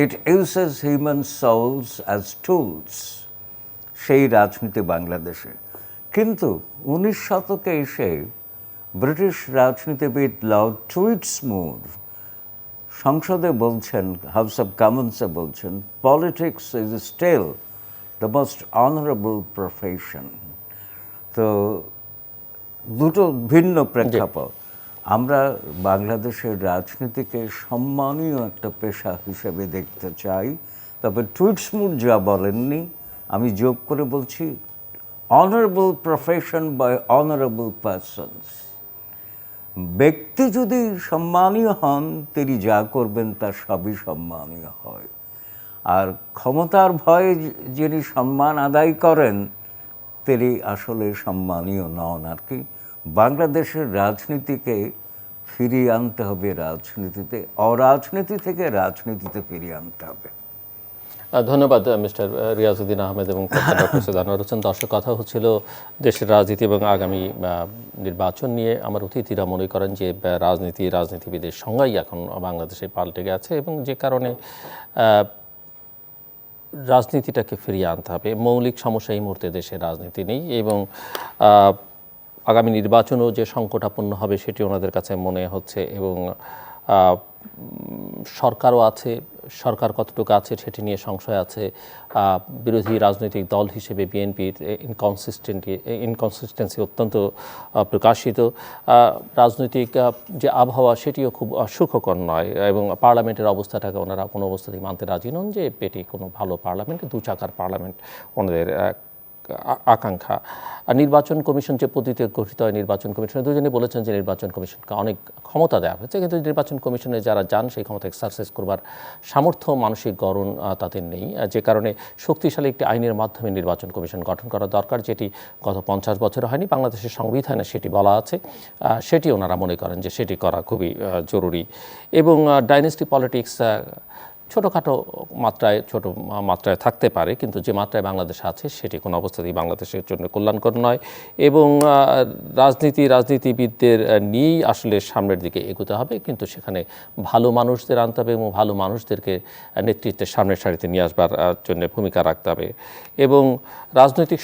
it uses human souls as tools. সেই রাজনীতি বাংলাদেশে। কিন্তু 19 শতকে এসে ব্রিটিশ রাজনীতিবিদ লর্ড টুইটসমুর সংসদে বলছেন, হাউস অফ কমন্সে বলছেন, politics is still the most honourable profession. তো দুটো ভিন্ন প্রেক্ষাপট। আমরা বাংলাদেশের রাজনীতিকে সম্মানীয় একটা পেশা হিসেবে দেখতে চাই। তবে টুইটসমুর যা বলেননি, আমি যোগ করে বলছি, honourable profession by honourable persons. ব্যক্তি যদি সম্মানীয় হন, তিনি যা করবেন তার সবই সম্মানীয় হয়। আর ক্ষমতার ভয়ে যিনি সম্মান আদায় করেন, তিনি আসলে সম্মানীয় নন আর কি। বাংলাদেশের রাজনীতিকে ফিরিয়ে আনতে হবে রাজনীতিতে, অরাজনীতি থেকে রাজনীতিতে ফিরিয়ে আনতে হবে। ধন্যবাদ মিস্টার রিয়াজউদ্দিন আহমেদ এবং ডক্টর সুলতান হোসেন। দর্শক, কথা হচ্ছিল দেশের রাজনীতি এবং আগামী নির্বাচন নিয়ে। আমার অতিথিরা মনে করেন যে রাজনীতিবিদের সংজ্ঞাই এখন বাংলাদেশে পাল্টে গেছে এবং যে কারণে রাজনীতিটাকে ফিরিয়ে আনতে হবে। মৌলিক সমস্যা এই মুহূর্তে দেশের রাজনীতি নেই এবং আগামী নির্বাচনও যে সংকটাপন্ন হবে সেটি ওনাদের কাছে মনে হচ্ছে এবং সরকারও আছে, সরকার কতটুকু আছে সেটি নিয়ে সংশয় আছে। বিরোধী রাজনৈতিক দল হিসেবে বিএনপির ইনকনসিস্টেন্সি অত্যন্ত প্রকাশিত। রাজনৈতিক যে আবহাওয়া সেটিও খুব সুখকর নয় এবং পার্লামেন্টের অবস্থাটাকে ওনারা কোনো অবস্থাতেই মানতে রাজি নন যে এটি কোনো ভালো পার্লামেন্ট, 2 চাকার পার্লামেন্ট ওনাদের আকাঙ্ক্ষা। আর নির্বাচন কমিশন যে পদ্ধতিতে গঠিত হয়, নির্বাচন কমিশনে দুজনে বলেছেন যে নির্বাচন কমিশনকে অনেক ক্ষমতা দেওয়া হয়েছে, কিন্তু নির্বাচন কমিশনে যারা যান সেই ক্ষমতা এক্সারসাইজ করবার সামর্থ্য, মানসিক গড়ন তাদের নেই। যে কারণে শক্তিশালী একটি আইনের মাধ্যমে নির্বাচন কমিশন গঠন করা দরকার, যেটি গত 50 বছরে হয়নি। বাংলাদেশের সংবিধানে সেটি বলা আছে, সেটি ওনারা মনে করেন যে সেটি করা খুবই জরুরি। এবং ডাইনেস্টি পলিটিক্স ছোটোখাটো মাত্রায় থাকতে পারে, কিন্তু যে মাত্রায় বাংলাদেশ আছে সেটি কোনো অবস্থাতেই বাংলাদেশের জন্য কল্যাণকর নয় এবং রাজনীতিবিদদের নিয়েই আসলে সামনের দিকে এগোতে হবে, কিন্তু সেখানে ভালো মানুষদের আনতে হবে এবং ভালো মানুষদেরকে নেতৃত্বের সামনের সারিতে নিয়ে আসবার জন্য ভূমিকা রাখতে হবে এবং রাজনৈতিক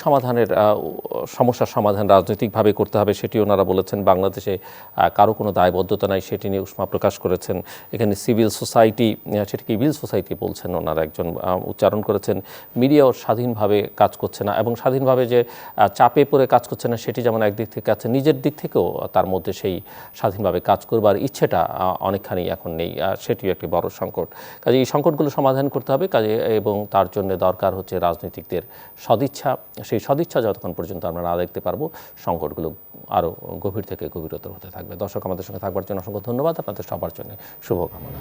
সমস্যার সমাধান রাজনৈতিকভাবে করতে হবে, সেটি ওনারা বলেছেন। বাংলাদেশে কারো কোনো দায়বদ্ধতা নাই, সেটি নিয়ে উষ্মা প্রকাশ করেছেন। এখানে সিভিল সোসাইটি, সেটিকে সোসাইটি বলছেন ওনারা একজন উচ্চারণ করেছেন। মিডিয়াও স্বাধীনভাবে কাজ করছে না এবং স্বাধীনভাবে যে চাপে পড়ে কাজ করছে না সেটি যেমন একদিক থেকে আছে, নিজের দিক থেকেও তার মধ্যে সেই স্বাধীনভাবে কাজ করবার ইচ্ছেটা অনেকখানি এখন নেই, সেটিও একটি বড় সংকট। কাজে এই সংকটগুলো সমাধান করতে হবে এবং তার জন্য দরকার হচ্ছে রাজনীতিকদের সদিচ্ছা। সেই সদিচ্ছা যতক্ষণ পর্যন্ত আমরা না দেখতে পারবো, সংকটগুলো আরও গভীর থেকে গভীরতর হতে থাকবে। দর্শক, আমাদের সঙ্গে থাকবার জন্য অসংখ্য ধন্যবাদ। আপনাদের সবার জন্য শুভকামনা।